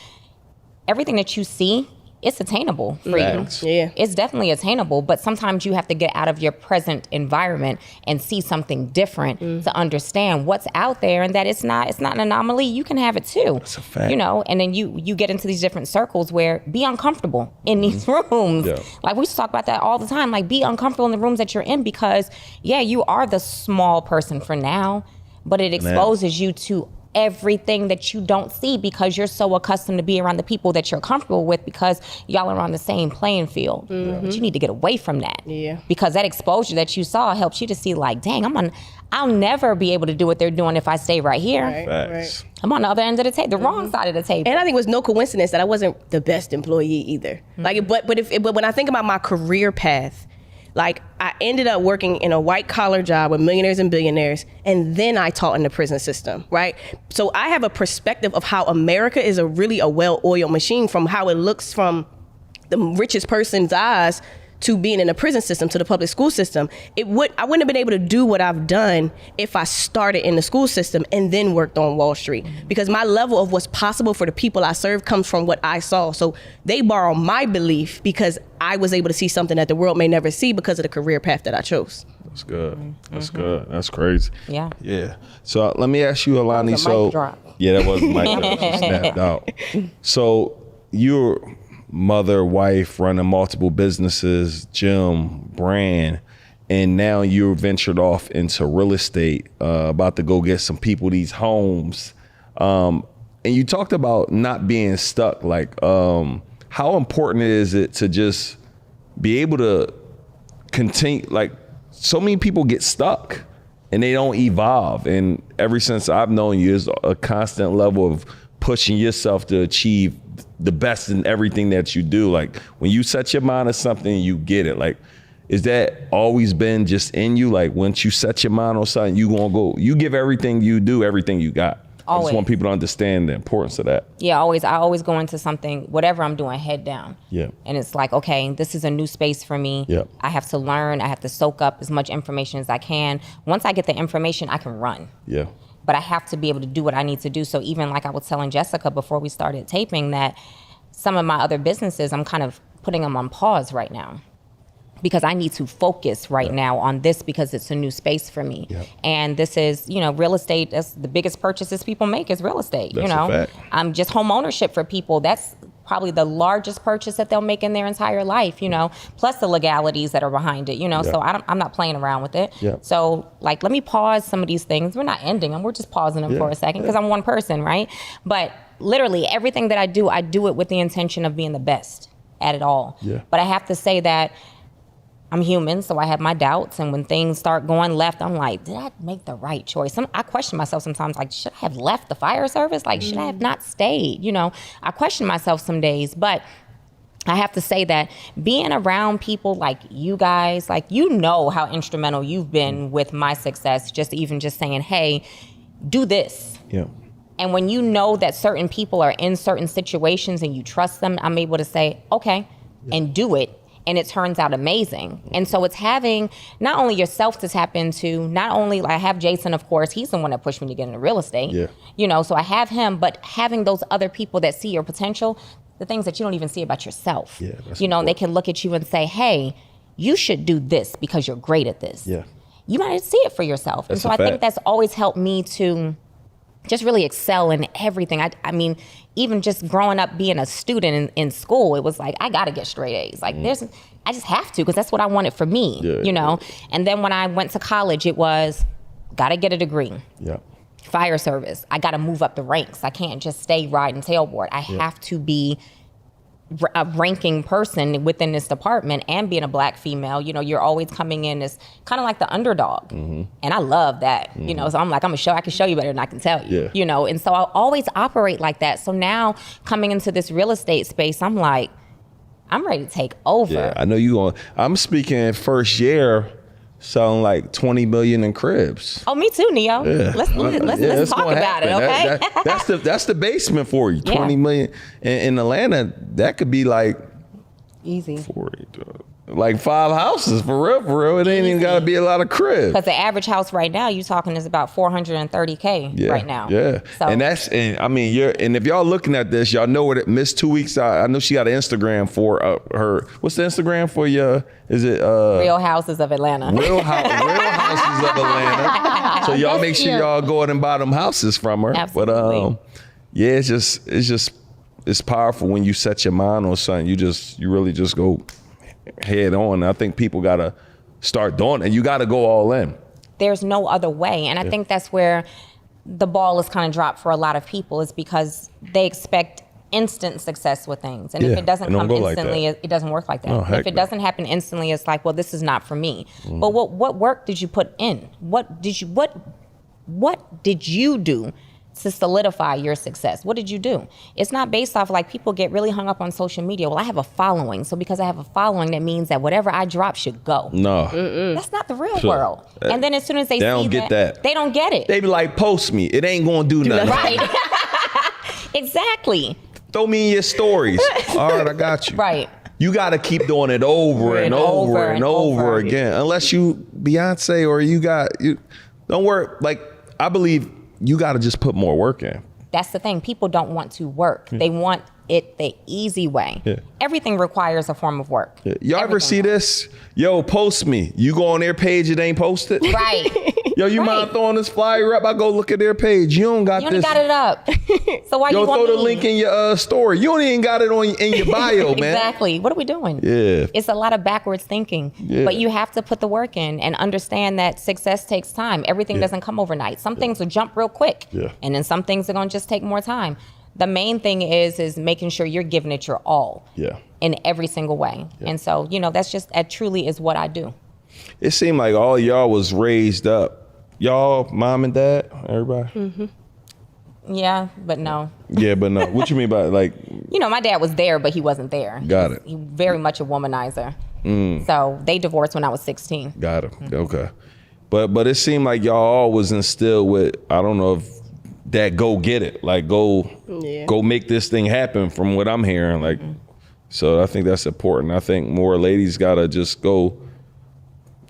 everything that you see, it's attainable for you. Yeah. It's definitely attainable, but sometimes you have to get out of your present environment and see something different to understand what's out there, and that it's not an anomaly. You can have it too. That's a fact. You know, and then you get into these different circles where be uncomfortable in these rooms. Yeah. Like, we used to talk about that all the time. Like, be uncomfortable in the rooms that you're in because, yeah, you are the small person for now, but it exposes you to everything that you don't see because you're so accustomed to be around the people that you're comfortable with because y'all are on the same playing field. But you need to get away from that. Yeah. Because that exposure that you saw helps you to see, like, dang, I'll never be able to do what they're doing if I stay right here. Facts. I'm on the other end of the table, the wrong side of the table. And I think it was no coincidence that I wasn't the best employee either. Like, but when I think about my career path, like, I ended up working in a white collar job with millionaires and billionaires, and then I taught in the prison system, right? So I have a perspective of how America is a well-oiled machine, from how it looks from the richest person's eyes to being in a prison system, to the public school system. I wouldn't have been able to do what I've done if I started in the school system and then worked on Wall Street, because my level of what's possible for the people I serve comes from what I saw. So they borrow my belief because I was able to see something that the world may never see because of the career path that I chose. That's good. That's good. That's crazy. Yeah. Yeah. So let me ask you, Halani. Mic drop. Yeah, that was a mic drop. She snapped out. So you're mother, wife, running multiple businesses, gym, brand, and now you're ventured off into real estate, about to go get some people these homes. And you talked about not being stuck. Like, how important is it to just be able to continue? Like, so many people get stuck and they don't evolve. And ever since I've known you, there's a constant level of pushing yourself to achieve the best in everything that you do. Like, when you set your mind to something, you get it. Like, is that always been just in you? Like, once you set your mind on something, you gonna go, you give everything you do, everything you got. Always. I just want people to understand the importance of that. Yeah, always. I always go into something, whatever I'm doing, head down. Yeah. And it's like, okay, this is a new space for me. Yeah. I have to learn. I have to soak up as much information as I can. Once I get the information, I can run. Yeah. But I have to be able to do what I need to do. So even like I was telling Jessica before we started taping, that some of my other businesses, I'm kind of putting them on pause right now, because I need to focus right now on this, because it's a new space for me. Yeah. And this is, real estate. That's the biggest purchases people make is real estate. That's a fact. Just home ownership for people. That's probably the largest purchase that they'll make in their entire life, plus the legalities that are behind it, So I'm not playing around with it. Yeah. So like, let me pause some of these things. We're not ending them. We're just pausing them for a second, because I'm one person, right? But literally everything that I do it with the intention of being the best at it all. Yeah. But I have to say that I'm human, so I have my doubts. And when things start going left, I'm like, did I make the right choice? I question myself sometimes, like, should I have left the fire service? Like, should I have not stayed? I question myself some days. But I have to say that being around people like you guys, like, how instrumental you've been with my success, just saying, hey, do this. Yeah. And when you know that certain people are in certain situations and you trust them, I'm able to say, okay, and do it. And it turns out amazing. And so it's having not only yourself to tap into, not only, I have Jason, of course, he's the one that pushed me to get into real estate. Yeah. So I have him, but having those other people that see your potential, the things that you don't even see about yourself. Yeah, that's they can look at you and say, hey, you should do this because you're great at this. Yeah. You might see it for yourself. That's and so a I think fact. that's always helped me to just really excel in everything. I mean, even just growing up being a student in school, it was like, I got to get straight A's. Like I just have to, because that's what I wanted for me, you know? And then when I went to college, it was, got to get a degree. Yeah. Fire service. I got to move up the ranks. I can't just stay riding tailboard. I have to be a ranking person within this department, and being a Black female, you know, you're always coming in as kind of like the underdog. And I love that, you know, so I'm like, I can show you better than I can tell you, you know? And so I always operate like that. So now coming into this real estate space, I'm like, I'm ready to take over. Yeah, I know you going. I'm speaking first year, selling like 20 million in cribs. Oh, me too, Neo. Yeah. Let's it's talk gonna about it, happen. okay? That's the basement for you. Yeah. 20 million in Atlanta. That could be like Easy. 40, like 5 houses for real. It ain't even got to be a lot of cribs. Because the average house right now, you talking is about $430K right now. Yeah. So, And I mean, and if y'all looking at this, y'all know what it missed 2 weeks. I know she got an Instagram for her. What's the Instagram for you? Is it Real Houses of Atlanta. Real Houses of Atlanta. So y'all make sure y'all go out and buy them houses from her. Absolutely. But yeah, it's powerful when you set your mind on something. You really just go head on. I think people gotta start doing it. You gotta go all in. There's no other way. And I think that's where the ball is kind of dropped for a lot of people, is because they expect instant success with things. And if it doesn't come instantly, it doesn't work like that. No, If it doesn't happen instantly, it's like, well, this is not for me. But what work did you put in? What did you do to solidify your success? What did you do? It's not based off, like, people get really hung up on social media. Well, I have a following, so because I have a following, that means that whatever I drop should go. No. That's not the real world. And then as soon as they see don't get that. they don't get it. They be like, post me. It ain't gonna do nothing. Right. Exactly. Throw me in your stories. All right, I got you. Right. You got to keep doing it over and over again. Unless you Beyonce or you don't worry. Like, I believe you got to just put more work in. That's the thing. People don't want to work. They want it the easy way. Yeah. Everything requires a form of work. Y'all ever see this? Yo, post me. You go on their page, it ain't posted. Right. Yo, you mind throwing this flyer up? I go look at their page. You don't got You this. only got it up. So why Yo, you want throw the me? link in your story. You don't even got it in your bio, man. Exactly. What are we doing? Yeah. It's a lot of backwards thinking. Yeah. But you have to put the work in and understand that success takes time. Everything doesn't come overnight. Some things will jump real quick. Yeah. And then some things are going to just take more time. The main thing is making sure you're giving it your all. Yeah. In every single way. Yeah. And so, that truly is what I do. It seemed like all y'all was raised up. Y'all, mom and dad, everybody? Mm-hmm. Yeah, but no. Yeah, but no. What you mean by, like? My dad was there, but he wasn't there. Got it. He very much a womanizer. So they divorced when I was 16. Got it. Okay. But it seemed like y'all all was instilled with, I don't know if that go get it. Like, go make this thing happen from what I'm hearing. Like, so I think that's important. I think more ladies got to just go.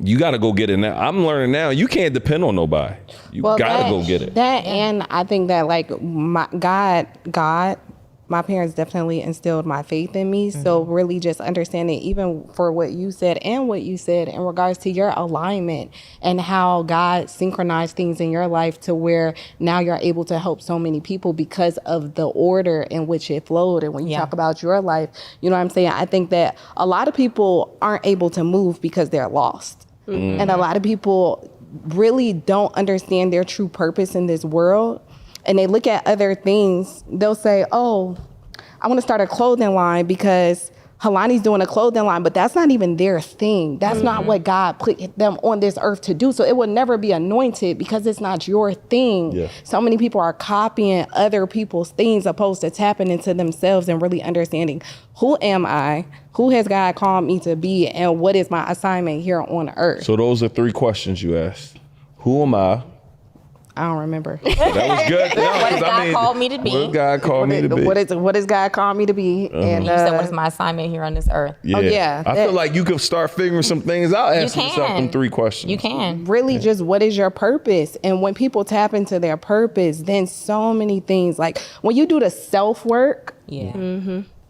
You got to go get it now. I'm learning now. You can't depend on nobody. You got to go get it. That, and I think that, like, my parents definitely instilled my faith in me. So really just understanding, even for what you said and what you said in regards to your alignment and how God synchronized things in your life to where now you're able to help so many people because of the order in which it flowed. And when you talk about your life, you know what I'm saying? I think that a lot of people aren't able to move because they're lost. And a lot of people really don't understand their true purpose in this world. And they look at other things. They'll say, oh, I want to start a clothing line because Halani's doing a clothing line, but that's not even their thing. That's not what God put them on this earth to do. So it will never be anointed because it's not your thing. Yeah. So many people are copying other people's things opposed to tapping into themselves and really understanding, who am I? Who has God called me to be? And what is my assignment here on earth? So those are 3 questions you asked. Who am I? I don't remember. That was good. What has God called me to be? What God called me to be? What has God called me to be? And you said, what is my assignment here on this earth? Yeah. Oh, yeah. I feel like you could start figuring some things out asking yourself them 3 questions. You can. Really just what is your purpose? And when people tap into their purpose, then so many things, like when you do the self work,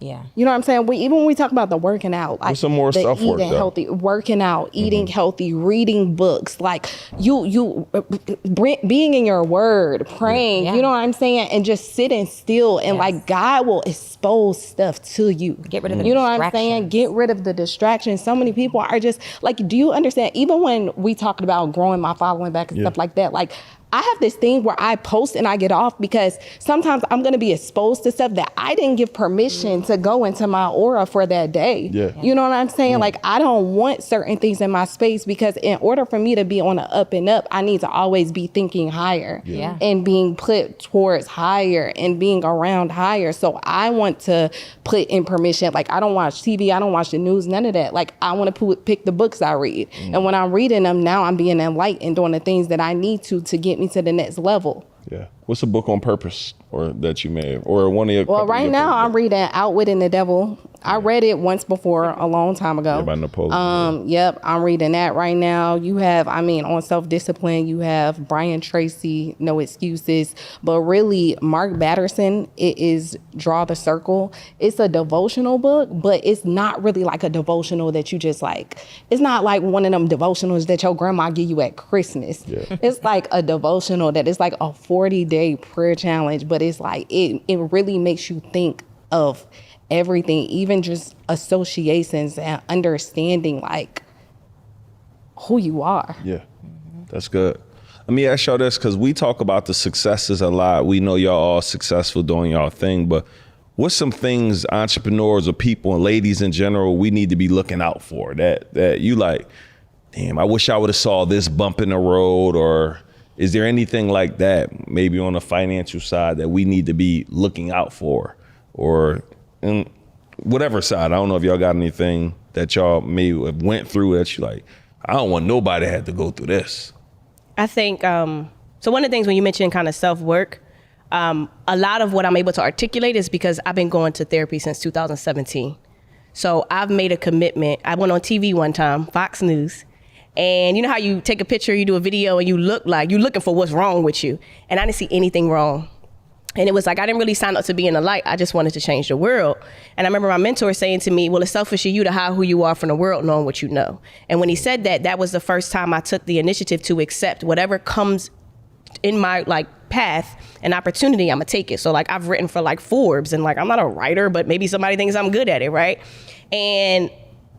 Yeah. You know what I'm saying? Even when we talk about the working out, like some more the stuff work, eating though. healthy, working out, eating healthy, reading books, like being in your word, praying, Yeah. you know what I'm saying? And just sitting still and like God will expose stuff to you. Get rid of the You know what I'm saying? distractions. Get rid of the distractions. So many people are just like, do you understand? Even when we talked about growing my following back and stuff like that, like I have this thing where I post and I get off because sometimes I'm going to be exposed to stuff that I didn't give permission to go into my aura for that day. Yeah. You know what I'm saying? Like I don't want certain things in my space because in order for me to be on the up and up, I need to always be thinking higher Yeah. and being put towards higher and being around higher. So I want to put in permission. Like I don't watch TV. I don't watch the news, none of that. Like I want to pick the books I read. And when I'm reading them, now I'm being enlightened, doing the things that I need to get me to the next level. Yeah. What's a book on purpose or that you may have, or one of your? Well, right now I'm reading Outwitting the Devil. I read it once before a long time ago. Yeah, by Napoleon. Yep, I'm reading that right now. You have, on self-discipline, you have Brian Tracy, No Excuses. But really, Mark Batterson, it is Draw the Circle. It's a devotional book, but it's not really like a devotional that you just like. It's not like one of them devotionals that your grandma give you at Christmas. Yeah. It's like a devotional that is like a 40-day prayer challenge, but it's like, it really makes you think of everything, even just associations and understanding like who you are. Yeah, that's good. Let me ask y'all this, because we talk about the successes a lot. We know y'all all successful doing y'all thing, but what's some things entrepreneurs or people and ladies in general we need to be looking out for that you like, damn, I wish I would have saw this bump in the road? Or is there anything like that, maybe on the financial side, that we need to be looking out for? Or in whatever side, I don't know if y'all got anything that y'all maybe have went through that you like, I don't want nobody to have to go through this. I think, so one of the things when you mentioned kind of self-work, a lot of what I'm able to articulate is because I've been going to therapy since 2017. So I've made a commitment. I went on TV one time, Fox News, and you know how you take a picture, you do a video, and you look like you're looking for what's wrong with you. And I didn't see anything wrong. And it was like, I didn't really sign up to be in the light. I just wanted to change the world. And I remember my mentor saying to me, well, it's selfish of you to hide who you are from the world, knowing what you know. And when he said that, that was the first time I took the initiative to accept whatever comes in my path and opportunity, I'm gonna take it. So I've written for Forbes, and I'm not a writer, but maybe somebody thinks I'm good at it, right? And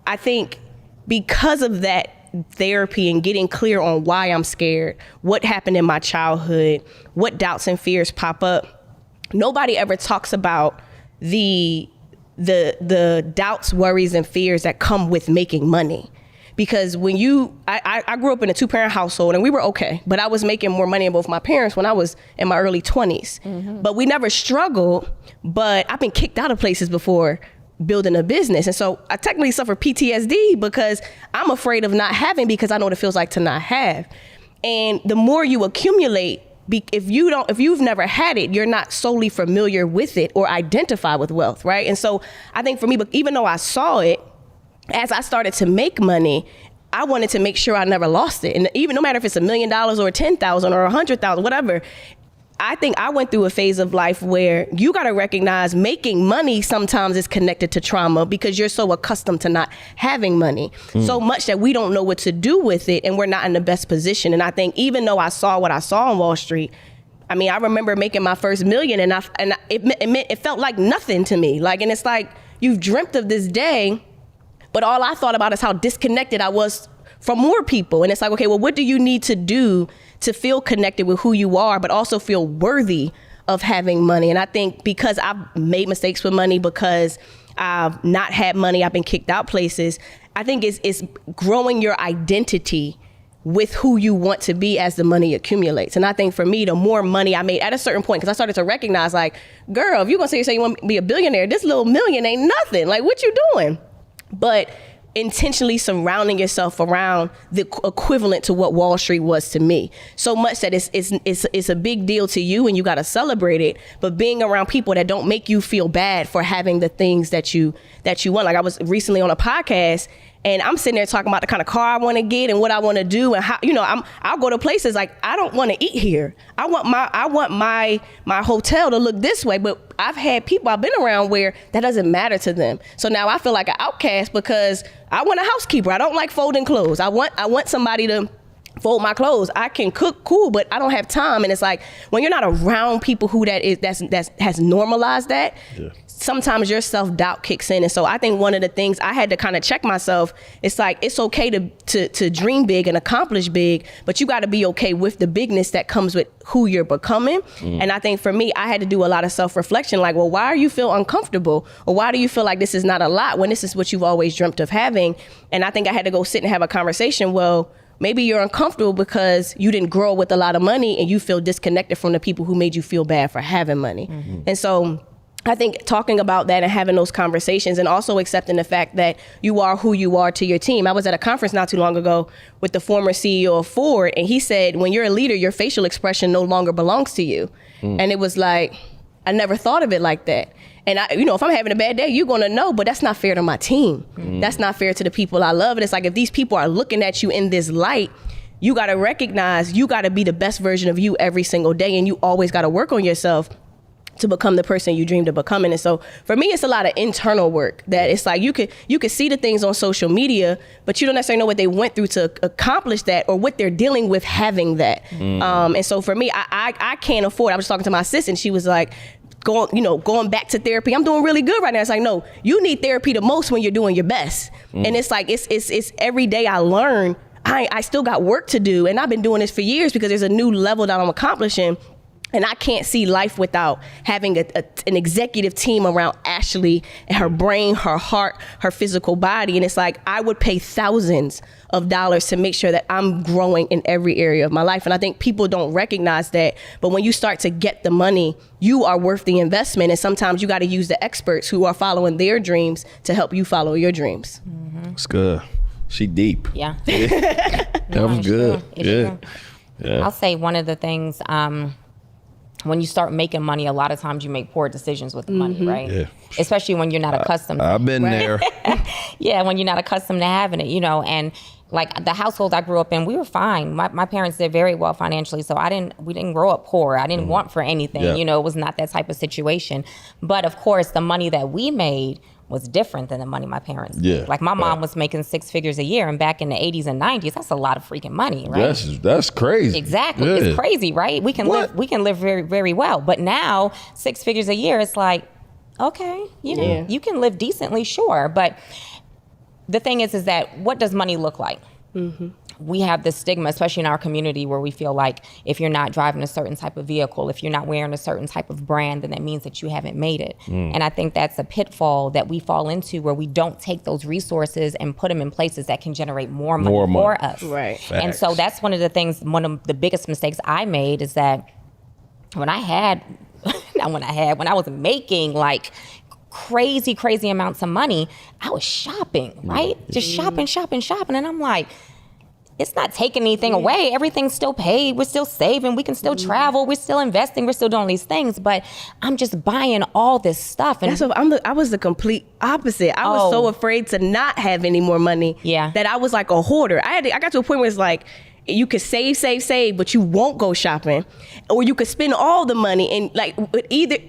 I think because of that therapy and getting clear on why I'm scared, what happened in my childhood, what doubts and fears pop up, nobody ever talks about the doubts, worries, and fears that come with making money. Because when I grew up in a 2-parent household, and we were okay, but I was making more money than both my parents when I was in my early 20s. Mm-hmm. But we never struggled, but I've been kicked out of places before building a business. And so I technically suffer PTSD because I'm afraid of not having, because I know what it feels like to not have. And the more you accumulate, if you've never had it, you're not solely familiar with it or identify with wealth, right? And so I think for me, but even though I saw it, as I started to make money, I wanted to make sure I never lost it. And even no matter if it's $1 million or 10,000 or 100,000, whatever, I think I went through a phase of life where you got to recognize making money sometimes is connected to trauma, because you're so accustomed to not having money so much that we don't know what to do with it, and we're not in the best position. And I think even though I saw what I saw on Wall Street, I remember making my first $1 million, and it felt like nothing to me. And it's like you've dreamt of this day, but all I thought about is how disconnected I was from more people. And it's like, okay, well, what do you need to do to feel connected with who you are, but also feel worthy of having money? And I think because I've made mistakes with money, because I've not had money, I've been kicked out places, I think it's growing your identity with who you want to be as the money accumulates. And I think for me, the more money I made at a certain point, because I started to recognize girl, if you're gonna say you want to be a billionaire, this little million ain't nothing. What you doing? But intentionally surrounding yourself around the equivalent to what Wall Street was to me, so much that it's a big deal to you and you got to celebrate it. But being around people that don't make you feel bad for having the things that you want. I was recently on a podcast, And I'm sitting there talking about the kind of car I want to get and what I want to do and how, I'll go to places like, I don't want to eat here. I want my hotel to look this way. But I've had people I've been around where that doesn't matter to them. So now I feel like an outcast because I want a housekeeper. I don't like folding clothes. I want somebody to fold my clothes. I can cook, cool, but I don't have time. And it's like, when you're not around people who that has normalized that, sometimes your self-doubt kicks in. And so I think one of the things I had to kind of check myself, it's like, it's okay to dream big and accomplish big, but you got to be okay with the bigness that comes with who you're becoming. And I think for me, I had to do a lot of self-reflection, like, well, why do you feel uncomfortable? Or why do you feel like this is not a lot when this is what you've always dreamt of having? And I think I had to go sit and have a conversation. Well, maybe you're uncomfortable because you didn't grow with a lot of money and you feel disconnected from the people who made you feel bad for having money. And so I think talking about that and having those conversations and also accepting the fact that you are who you are to your team. I was at a conference not too long ago with the former CEO of Ford, and he said, when you're a leader, your facial expression no longer belongs to you. And it was like, I never thought of it like that. And if I'm having a bad day, you're going to know, but that's not fair to my team. That's not fair to the people I love. And it's like, if these people are looking at you in this light, you got to recognize you got to be the best version of you every single day. And you always got to work on yourself to become the person you dreamed of becoming. And so for me, it's a lot of internal work that it's like, you could see the things on social media, but you don't necessarily know what they went through to accomplish that or what they're dealing with having that. And so for me, I can't afford, I was talking to my assistant, she was like, going back to therapy. I'm doing really good right now. It's like, no, you need therapy the most when you're doing your best. And it's like, it's every day I learn, I still got work to do. And I've been doing this for years because there's a new level that I'm accomplishing. And I can't see life without having an executive team around Ashley and her brain, her heart, her physical body. And it's like, I would pay thousands of dollars to make sure that I'm growing in every area of my life. And I think people don't recognize that. But when you start to get the money, you are worth the investment. And sometimes you got to use the experts who are following their dreams to help you follow your dreams. It's good. She deep. Yeah. That was good. Yeah. I'll say one of the things, when you start making money, a lot of times you make poor decisions with the money, right? Yeah. Especially when you're not accustomed. I've been there. Yeah, when you're not accustomed to having it, and like the household I grew up in, we were fine. My parents did very well financially, so we didn't grow up poor. I didn't want for anything, it was not that type of situation. But of course, the money that we made was different than the money my parents made. Like my mom was making 6 figures a year, and back in the 80s and 90s, that's a lot of freaking money, right? That's crazy. Exactly. Yeah. It's crazy, right? We can live very, very well. But now 6 figures a year, it's like, okay, you can live decently, sure. But the thing is that what does money look like? We have this stigma, especially in our community, where we feel like if you're not driving a certain type of vehicle, if you're not wearing a certain type of brand, then that means that you haven't made it. And I think that's a pitfall that we fall into, where we don't take those resources and put them in places that can generate more money for us. Right. Facts. And so that's one of the things, one of the biggest mistakes I made is that when I was making like crazy amounts of money, I was shopping, right? Just shopping. And I'm like, it's not taking anything away. Everything's still paid. We're still saving. We can still travel. We're still investing. We're still doing these things. But I'm just buying all this stuff. And I was the complete opposite. I was so afraid to not have any more money that I was like a hoarder. I got to a point where it's like, you could save, but you won't go shopping, or you could spend all the money, and like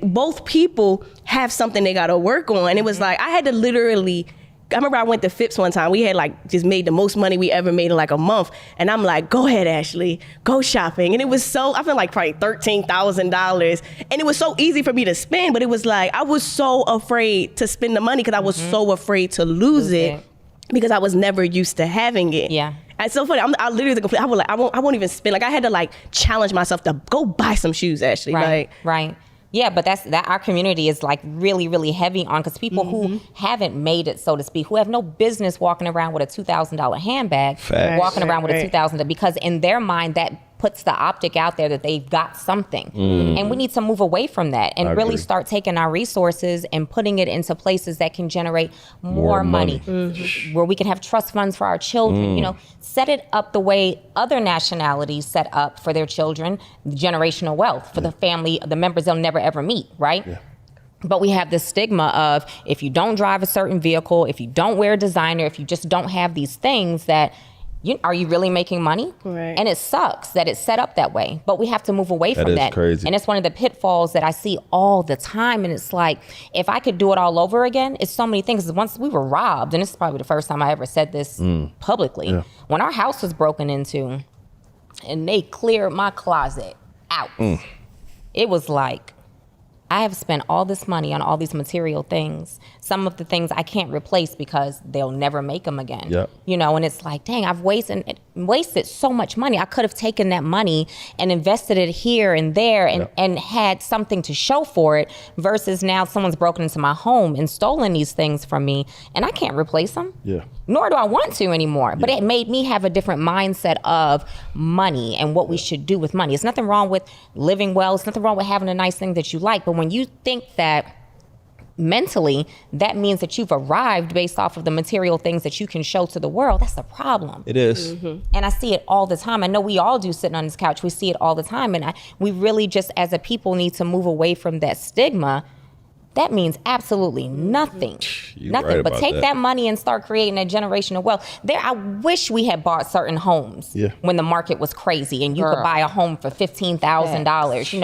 both people have something they got to work on. And it was like, I had to literally, I remember I went to Phipps one time. We had like just made the most money we ever made in like a month. And I'm like, go ahead, Ashley, go shopping. And it was I feel like probably $13,000. And it was so easy for me to spend, but it was like, I was so afraid to spend the money because I was so afraid to lose it because I was never used to having it. Yeah. It's so funny. I literally the complete. I won't even spend. Like I had to like challenge myself to go buy some shoes. Ashley, right. Yeah, but that our community is like really, really heavy on, because people who haven't made it, so to speak, who have no business walking around with a $2,000 handbag, walking around with a $2,000, because in their mind that puts the optic out there that they've got something. And we need to move away from that and really start taking our resources and putting it into places that can generate more money. Where we can have trust funds for our children, set it up the way other nationalities set up for their children, generational wealth for the family, the members they'll never ever meet, right? But we have this stigma of if you don't drive a certain vehicle, if you don't wear designer, if you just don't have these things that, are you really making money? Right. And it sucks that it's set up that way. But we have to move away from that. That is crazy. And it's one of the pitfalls that I see all the time. And it's like, if I could do it all over again, it's so many things. Once we were robbed, and this is probably the first time I ever said this publicly. Yeah. When our house was broken into and they cleared my closet out, it was like, I have spent all this money on all these material things. Some of the things I can't replace because they'll never make them again. Yep. And it's like, dang, I've wasted so much money. I could have taken that money and invested it here and there and had something to show for it, versus now someone's broken into my home and stolen these things from me and I can't replace them. Yeah. Nor do I want to anymore. But it made me have a different mindset of money and what we should do with money. It's nothing wrong with living well. It's nothing wrong with having a nice thing that you like. But when you think that mentally, that means that you've arrived based off of the material things that you can show to the world, that's a problem. It is. And I see it all the time. I know we all do, sitting on this couch. We see it all the time. And we really just, as a people, need to move away from that stigma. That means absolutely nothing. Nothing. Right, but take that money and start creating a generational wealth. I wish we had bought certain homes when the market was crazy and you could buy a home for $15,000. I wish.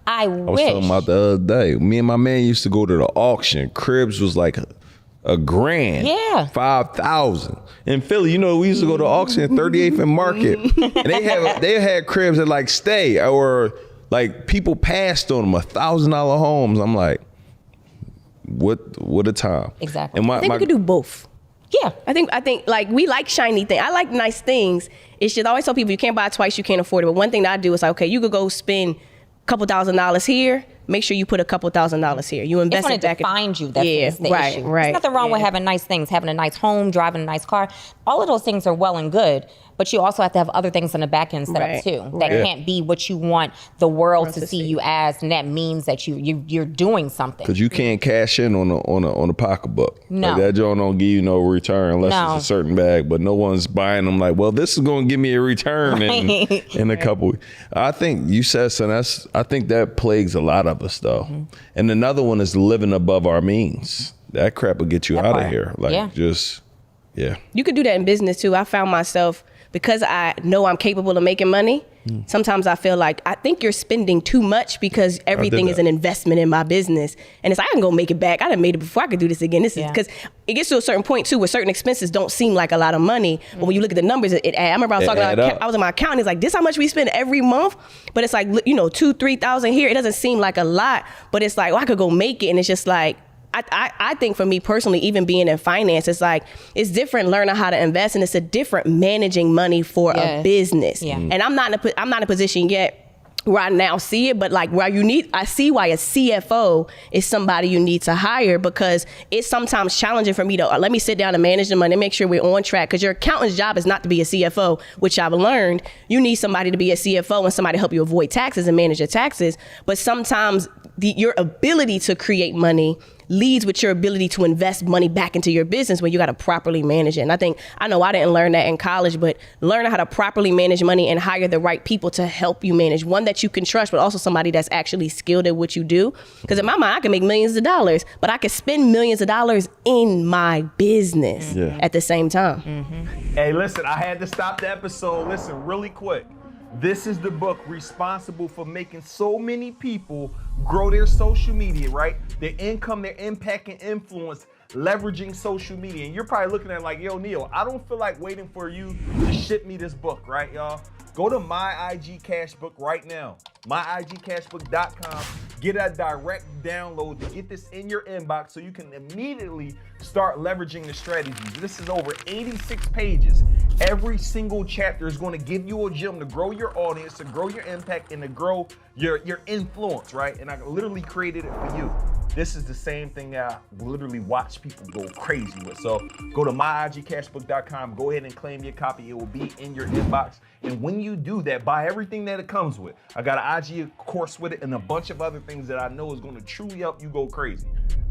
I was talking about the other day. Me and my man used to go to the auction. Cribs was like a grand. Yeah. 5,000. In Philly, we used to go to auction at 38th and Market. And they had cribs that like stay, or like people passed on them, $1,000 homes. I'm like, what a time. Exactly. And I think we could do both. Yeah. I think like we like shiny things. I like nice things. It's just, I always tell people, you can't buy it twice, you can't afford it. But one thing that I do is like, okay, you could go spend a couple $1,000s here. Make sure you put a couple $1,000s here. You invest it's it back. It's when it defines you. That's the issue. Right. There's nothing wrong with having nice things, having a nice home, driving a nice car. All of those things are well and good, but you also have to have other things on the back end set up too. That can't be what you want the world to see you as, and that means that you're doing something. Because you can't cash in on a pocketbook. No. Like that joint don't give you no return unless it's a certain bag. But no one's buying them like, well, this is going to give me a return in a couple. I think you said something. I think that plagues a lot of us though. Mm-hmm. And another one is living above our means. That crap will get you out of here. Like You could do that in business too. I found myself, because I know I'm capable of making money, sometimes I feel like, I think you're spending too much because everything is an investment in my business. And it's like, I can go make it back. I done made it before, I could do this again. This is because it gets to a certain point too where certain expenses don't seem like a lot of money. But when you look at the numbers, it adds. I remember I was talking about, I was in my accountant, it's like, this how much we spend every month? But it's like, $2,000-$3,000 here. It doesn't seem like a lot, but it's like, I could go make it. And it's just like, I think for me personally, even being in finance, it's like, it's different learning how to invest, and it's a different managing money for a business. Yeah. And I'm not in a position yet where I now see it, but like I see why a CFO is somebody you need to hire, because it's sometimes challenging for me to let me sit down and manage the money and make sure we're on track. Because your accountant's job is not to be a CFO, which I've learned. You need somebody to be a CFO and somebody to help you avoid taxes and manage your taxes. But sometimes your ability to create money leads with your ability to invest money back into your business when you got to properly manage it. And I know I didn't learn that in college, but learning how to properly manage money and hire the right people to help you manage, one that you can trust, but also somebody that's actually skilled at what you do. Because in my mind, I can make millions of dollars, but I can spend millions of dollars in my business at the same time. Mm-hmm. Hey, listen, I had to stop the episode. Listen, really quick. This is the book responsible for making so many people grow their social media, right? Their income, their impact and influence, leveraging social media. And you're probably looking at it like, yo, Neil, I don't feel like waiting for you to ship me this book, right, y'all? Go to My IG Cashbook right now, myigcashbook.com. Get a direct download to get this in your inbox so you can immediately start leveraging the strategies. This is over 86 pages. Every single chapter is going to give you a gem to grow your audience, to grow your impact, and to grow your influence, right? And I literally created it for you. This is the same thing that I literally watch people go crazy with. So go to myigcashbook.com, go ahead and claim your copy. It will be in your inbox. And when you do that, buy everything that it comes with. I got an IG course with it and a bunch of other things that I know is going to truly help you go crazy.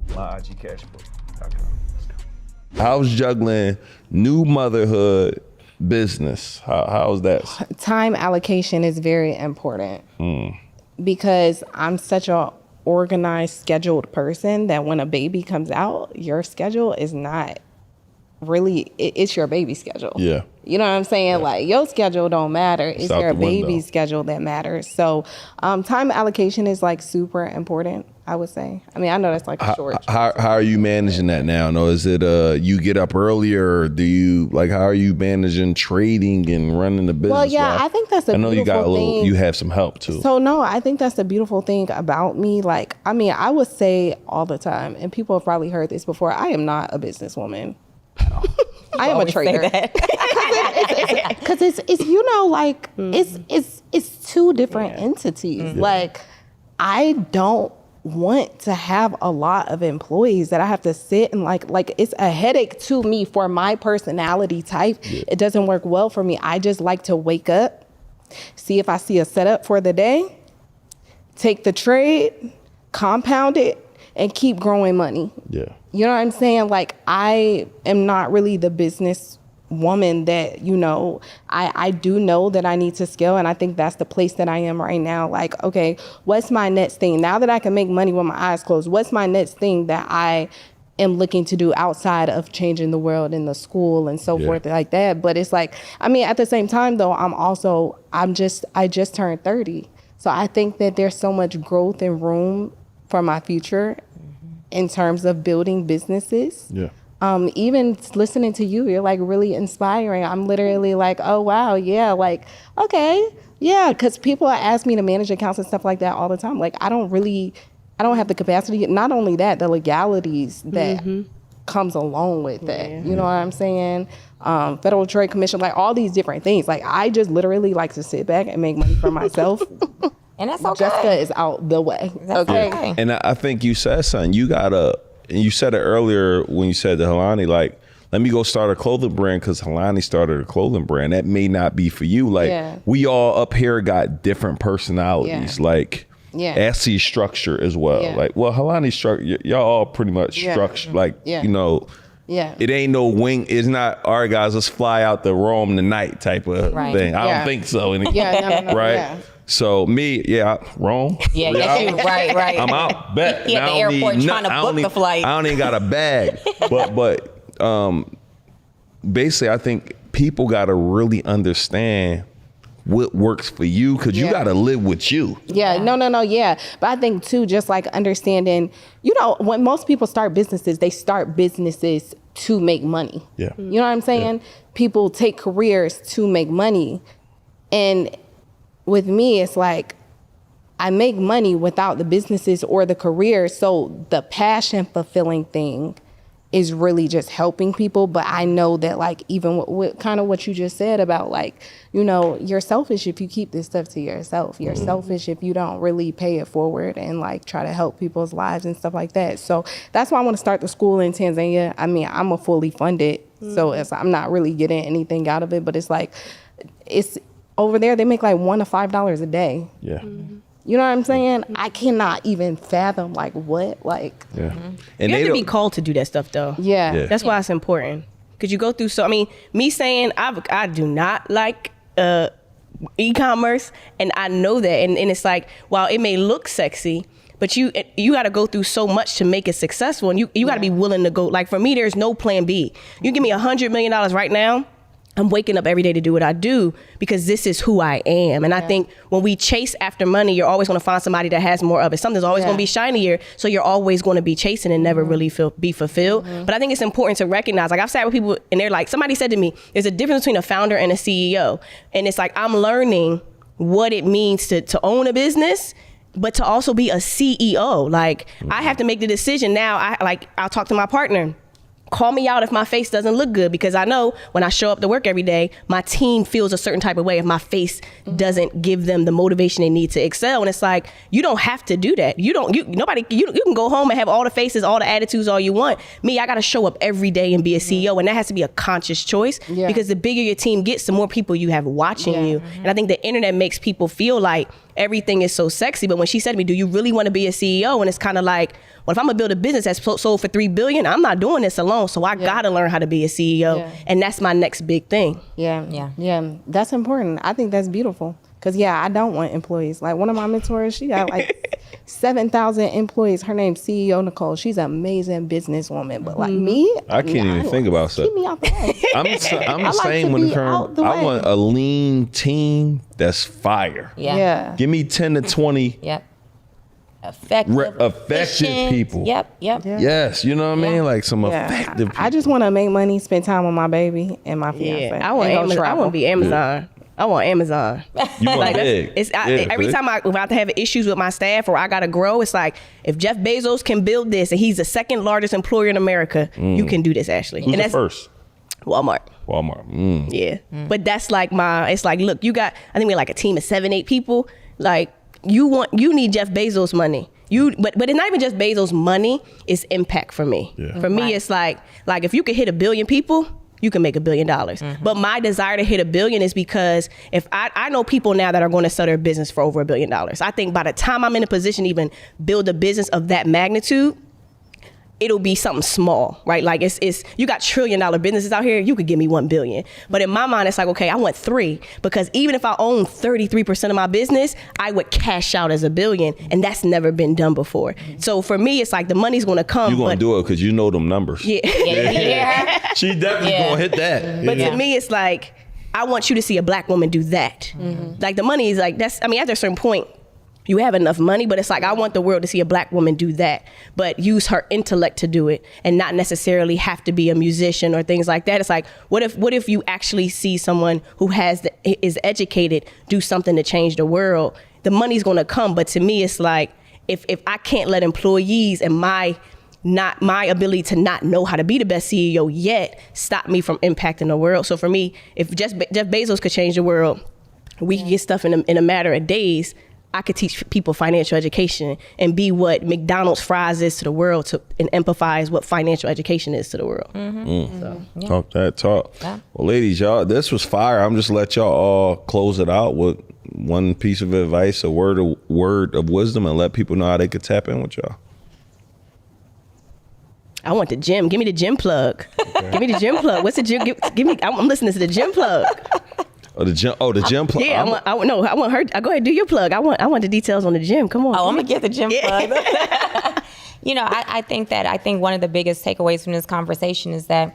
myigcashbook.com. Let's go. How's juggling new motherhood, business? How's that? Time allocation is very important because I'm such a organized, scheduled person that when a baby comes out, your schedule is not really, it's your baby schedule. Yeah. You know what I'm saying? Like, your schedule don't matter. It's out your the window. baby's schedule that matters. So time allocation is like super important, I would say. I mean, I know that's like a short. How are you managing that now? No, is it you get up earlier? Or do you like, how are you managing trading and running the business? Well, yeah, I think that's a I know beautiful you got a little, thing. you have some help too. So no, I think that's the beautiful thing about me. Like, I mean, I would say all the time, and people have probably heard this before, I am not a businesswoman. I am a trader. Because it's you know, like it's two different entities. Like, I don't want to have a lot of employees that I have to sit and like it's a headache to me for my personality type. It doesn't work well for me. I just like to wake up, see if I see a setup for the day, take the trade, compound it, and keep growing money. Yeah. You know what I'm saying? Like, I am not really the business woman that, you know, I do know that I need to scale. And I think that's the place that I am right now. Like, okay, what's my next thing? Now that I can make money with my eyes closed, what's my next thing that I am looking to do outside of changing the world in the school and so forth like that? But it's like, I mean, at the same time though, I just turned 30. So I think that there's so much growth and room for my future in terms of building businesses. Yeah. Even listening to you, you're like really inspiring. I'm literally like, oh wow, yeah, like, okay, yeah, because people ask me to manage accounts and stuff like that all the time. Like, I don't have the capacity. Not only that, the legalities that comes along with that. You know what I'm saying? Federal Trade Commission, like all these different things. Like, I just literally like to sit back and make money for myself. And that's okay. Jessica is out the way. Okay. okay. And I think you said something. And you said it earlier when you said to Halani, like, let me go start a clothing brand because Halani started a clothing brand. That may not be for you. Like, we all up here got different personalities. Like, Essie's structure as well. Like, well, Halani's structure, y'all all pretty much structured. Like, you know, it ain't no wing. It's not, all right, guys, let's fly out to Rome tonight type of thing. I don't think so. No, right? So me, Rome. Yeah, right. I'm out. Bet. He at the airport trying to book the flight. I don't even got a bag. but basically, I think people got to really understand what works for you because you got to live with you. Yeah. But I think too, just like understanding, you know, when most people start businesses, they start businesses to make money. Yeah. You know what I'm saying? People take careers to make money. And with me, it's like, I make money without the businesses or the careers. So the passion fulfilling thing is really just helping people. But I know that, like, even with kind of what you just said about, like, you know, you're selfish if you keep this stuff to yourself. You're selfish if you don't really pay it forward and like try to help people's lives and stuff like that. So that's why I want to start the school in Tanzania. I mean, I'm a fully funded, so I'm not really getting anything out of it. But it's like, it's over there, they make like $1 to $5 a day. Yeah. You know what I'm saying? I cannot even fathom like what, like. Yeah. And you have to be called to do that stuff though. Yeah. That's why it's important. Because you go through me saying I do not like e-commerce, and I know that. And it's like, while it may look sexy, but you got to go through so much to make it successful. And you got to be willing to go. Like, for me, there's no plan B. You give me $100 million right now, I'm waking up every day to do what I do because this is who I am. And I think when we chase after money, you're always going to find somebody that has more of it. Something's always going to be shinier. So you're always going to be chasing and never really be fulfilled. But I think it's important to recognize, like, I've sat with people and they're like, somebody said to me, there's a difference between a founder and a CEO. And it's like, I'm learning what it means to own a business, but to also be a CEO. Like, I have to make the decision now. I'll talk to my partner. Call me out if my face doesn't look good, because I know when I show up to work every day, my team feels a certain type of way if my face doesn't give them the motivation they need to excel. And it's like, you don't have to do that. You can go home and have all the faces, all the attitudes, all you want. Me, I got to show up every day and be a CEO. And that has to be a conscious choice, because the bigger your team gets, the more people you have watching you. And I think the internet makes people feel like everything is so sexy. But when she said to me, do you really want to be a CEO? And it's kind of like, well, if I'm gonna build a business that's sold for $3 billion, I'm not doing this alone. So I gotta learn how to be a CEO, and that's my next big thing. Yeah. That's important. I think that's beautiful. Cause I don't want employees. Like, one of my mentors, she got like 7,000 employees. Her name's CEO Nicole. She's an amazing businesswoman. But like me, I can't even think about stuff. Keep me out the way. I'm the like same to when it be comes. out the I way. want a lean team that's fire. Yeah. Give me 10 to 20 Yep. Effective efficient. people. Yep. Yes, you know what I mean? Yeah. Like some effective people. I just want to make money, spend time with my baby and my fiance. Yeah, I want and go Amazon. I travel. want to be Amazon. I want Amazon. You want big. Every time I have to have issues with my staff or I gotta grow, it's like if Jeff Bezos can build this and he's the second largest employer in America, you can do this, Ashley. Who's and the that's first? Walmart. Walmart. But that's like it's like, look, you got, I think we're like a team of 7-8 people. Like you need Jeff Bezos money. But it's not even just Bezos money, it's impact for me. Yeah. For me, it's like if you could hit 1 billion people, you can make $1 billion. But my desire to hit 1 billion is because if I know people now that are going to sell their business for over $1 billion. I think by the time I'm in a position to even build a business of that magnitude, it'll be something small, right? Like it's you got $1 trillion businesses out here, you could give me 1 billion. But in my mind, it's like, okay, I want 3, because even if I own 33% of my business, I would cash out as $1 billion, and that's never been done before. So for me, it's like the money's gonna come. You're going to do it because you know them numbers. Yeah. She definitely going to hit that. But to me, it's like, I want you to see a black woman do that. Like the money is like, after a certain point, you have enough money, but it's like, I want the world to see a black woman do that, but use her intellect to do it and not necessarily have to be a musician or things like that. It's like, what if you actually see someone who is educated do something to change the world? The money's gonna come, but to me, it's like, if I can't let employees and my ability to not know how to be the best CEO yet stop me from impacting the world. So for me, if Jeff Bezos could change the world, we could get stuff in a matter of days. I could teach people financial education and be what McDonald's fries is to the world, and Empify is what financial education is to the world. Talk that talk. Yeah. Well, ladies, y'all, this was fire. I'm just let y'all all close it out with one piece of advice, a word of wisdom, and let people know how they could tap in with y'all. I want the gym. Give me the gym plug. Okay. Give me the gym plug. What's the gym? Give me. I'm listening to the gym plug. The gym plug. Yeah, I want her. Go ahead, do your plug. I want the details on the gym. Come on. Oh, I'm gonna get the gym plug. I think one of the biggest takeaways from this conversation is that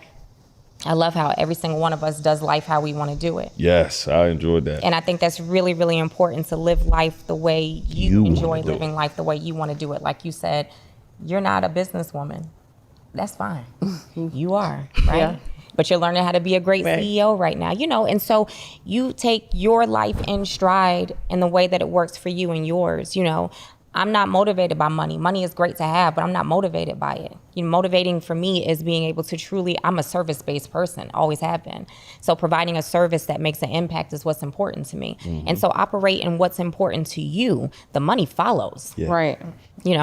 I love how every single one of us does life how we want to do it. Yes, I enjoyed that. And I think that's really, really important, to live life the way you enjoy living life, the way you want to do it. Like you said, you're not a businesswoman. That's fine. You are, right? Yeah. But you're learning how to be a great CEO right now, and so you take your life in stride in the way that it works for you and yours. I'm not motivated by money. Money is great to have, but I'm not motivated by it. Motivating for me is being able to I'm a service-based person, always have been. So providing a service that makes an impact is what's important to me. And so operate in what's important to you. The money follows. Yeah. Right.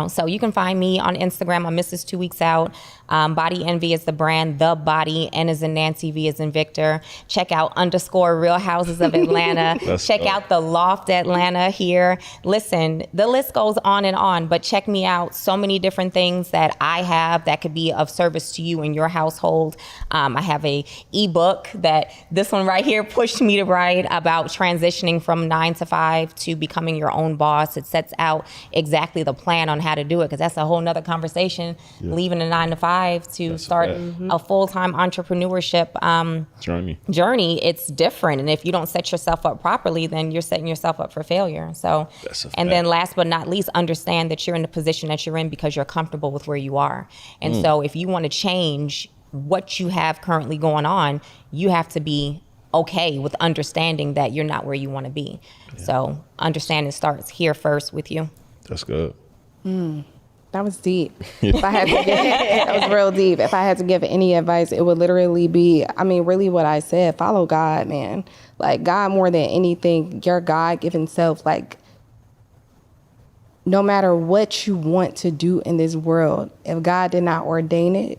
So you can find me on Instagram. I'm Mrs. 2 Weeks Out. Body Envy is the brand. The Body, N is in Nancy, V is in Victor. Check out _ Real Houses of Atlanta. Check out the Loft Atlanta here. Listen, the list goes on and on, but check me out. So many different things that I have that could be of service to you and your household. I have a ebook that this one right here pushed me to write about transitioning from 9 to 5 to becoming your own boss. It sets out exactly the plan on how to do it, because that's a whole nother conversation. Leaving a 9 to 5 to start a full-time entrepreneurship journey. It's different, and if you don't set yourself up properly, then you're setting yourself up for failure. So, and then last but not least, understand that you're in the position that you're in because you're comfortable with where you are. And so if you want to change what you have currently going on, you have to be okay with understanding that you're not where you want to be. So understanding starts here first with you. That's good. That was deep. If I had to that was real deep. If I had to give any advice, it would literally be, really what I said, follow God, man. Like, God more than anything, your God-given self, like, no matter what you want to do in this world, if God did not ordain it,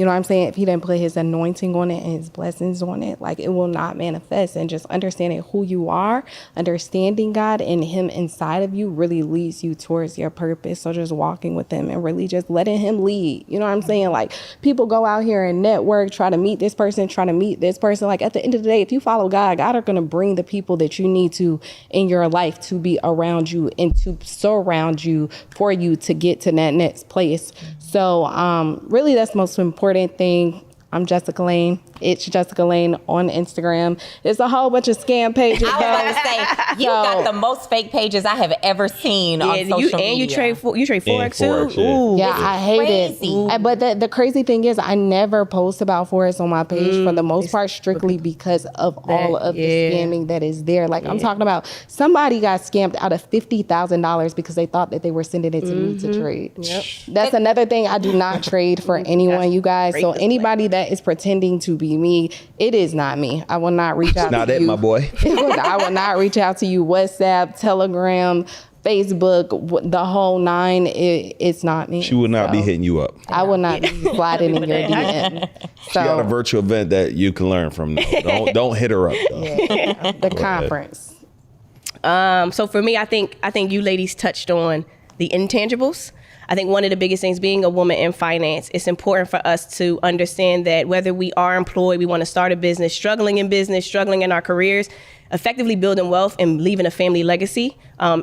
You know what I'm saying? If he didn't put his anointing on it and his blessings on it, like, it will not manifest. And just understanding who you are, understanding God and him inside of you really leads you towards your purpose. So just walking with him and really just letting him lead. You know what I'm saying? Like, people go out here and network, try to meet this person, try to meet this person. Like, at the end of the day, if you follow God, God are going to bring the people that you need to in your life to be around you and to surround you for you to get to that next place. So really, that's the most important thing. I'm Jessica Laine. It's Jessica Laine on Instagram. There's a whole bunch of scam pages. I was about to say, you got the most fake pages I have ever seen on social media. And you trade Forex too? Forex, yeah. Ooh. Yeah, I hate it. But the crazy thing is, I never post about Forex on my page for the most part, strictly because of all of the scamming that is there. Like, I'm talking about somebody got scammed out of $50,000 because they thought that they were sending it to me to trade. Yep. That's another thing. I do not trade for anyone, you guys. So anybody that is pretending to be me, it is not me. I will not reach out to you. Not it, my boy. I will not reach out to you. WhatsApp, Telegram, Facebook, the whole nine. It's not me. She will not be hitting you up. I will not be sliding in your DM. She got a virtual event that you can learn from. Don't hit her up, though. Yeah, the conference. So for me, I think you ladies touched on the intangibles. I think one of the biggest things, being a woman in finance, it's important for us to understand that whether we are employed, we want to start a business, struggling in our careers, effectively building wealth and leaving a family legacy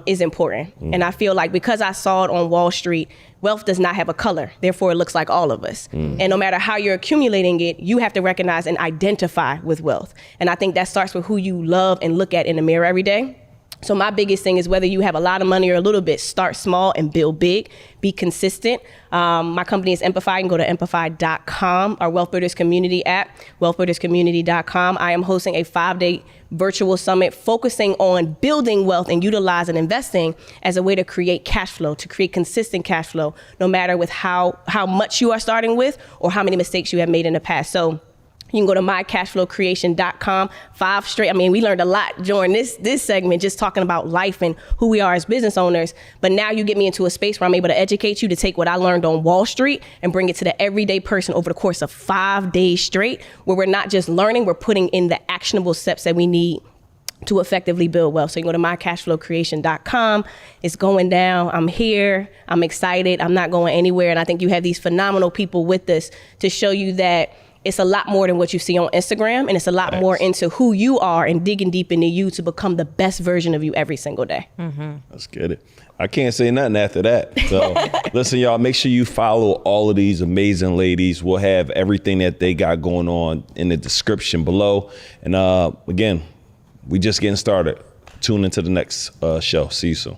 is important. And I feel like because I saw it on Wall Street, wealth does not have a color. Therefore, it looks like all of us. And no matter how you're accumulating it, you have to recognize and identify with wealth. And I think that starts with who you love and look at in the mirror every day. So my biggest thing is whether you have a lot of money or a little bit, start small and build big, be consistent. My company is Empify. You can go to empify.com, our Wealth Builders Community app, wealthbuilderscommunity.com. I am hosting a 5-day virtual summit focusing on building wealth and utilizing investing as a way to create cash flow, to create consistent cash flow, no matter with how much you are starting with or how many mistakes you have made in the past. So you can go to mycashflowcreation.com. We learned a lot during this segment, just talking about life and who we are as business owners. But now you get me into a space where I'm able to educate you to take what I learned on Wall Street and bring it to the everyday person over the course of 5 days straight, where we're not just learning, we're putting in the actionable steps that we need to effectively build wealth. So you can go to mycashflowcreation.com. It's going down. I'm here. I'm excited. I'm not going anywhere. And I think you have these phenomenal people with us to show you that it's a lot more than what you see on Instagram, and it's a lot more into who you are and digging deep into you to become the best version of you every single day. Let's get it. I can't say nothing after that. So listen, y'all, make sure you follow all of these amazing ladies. We'll have everything that they got going on in the description below. And again, we just getting started. Tune into the next show. See you soon.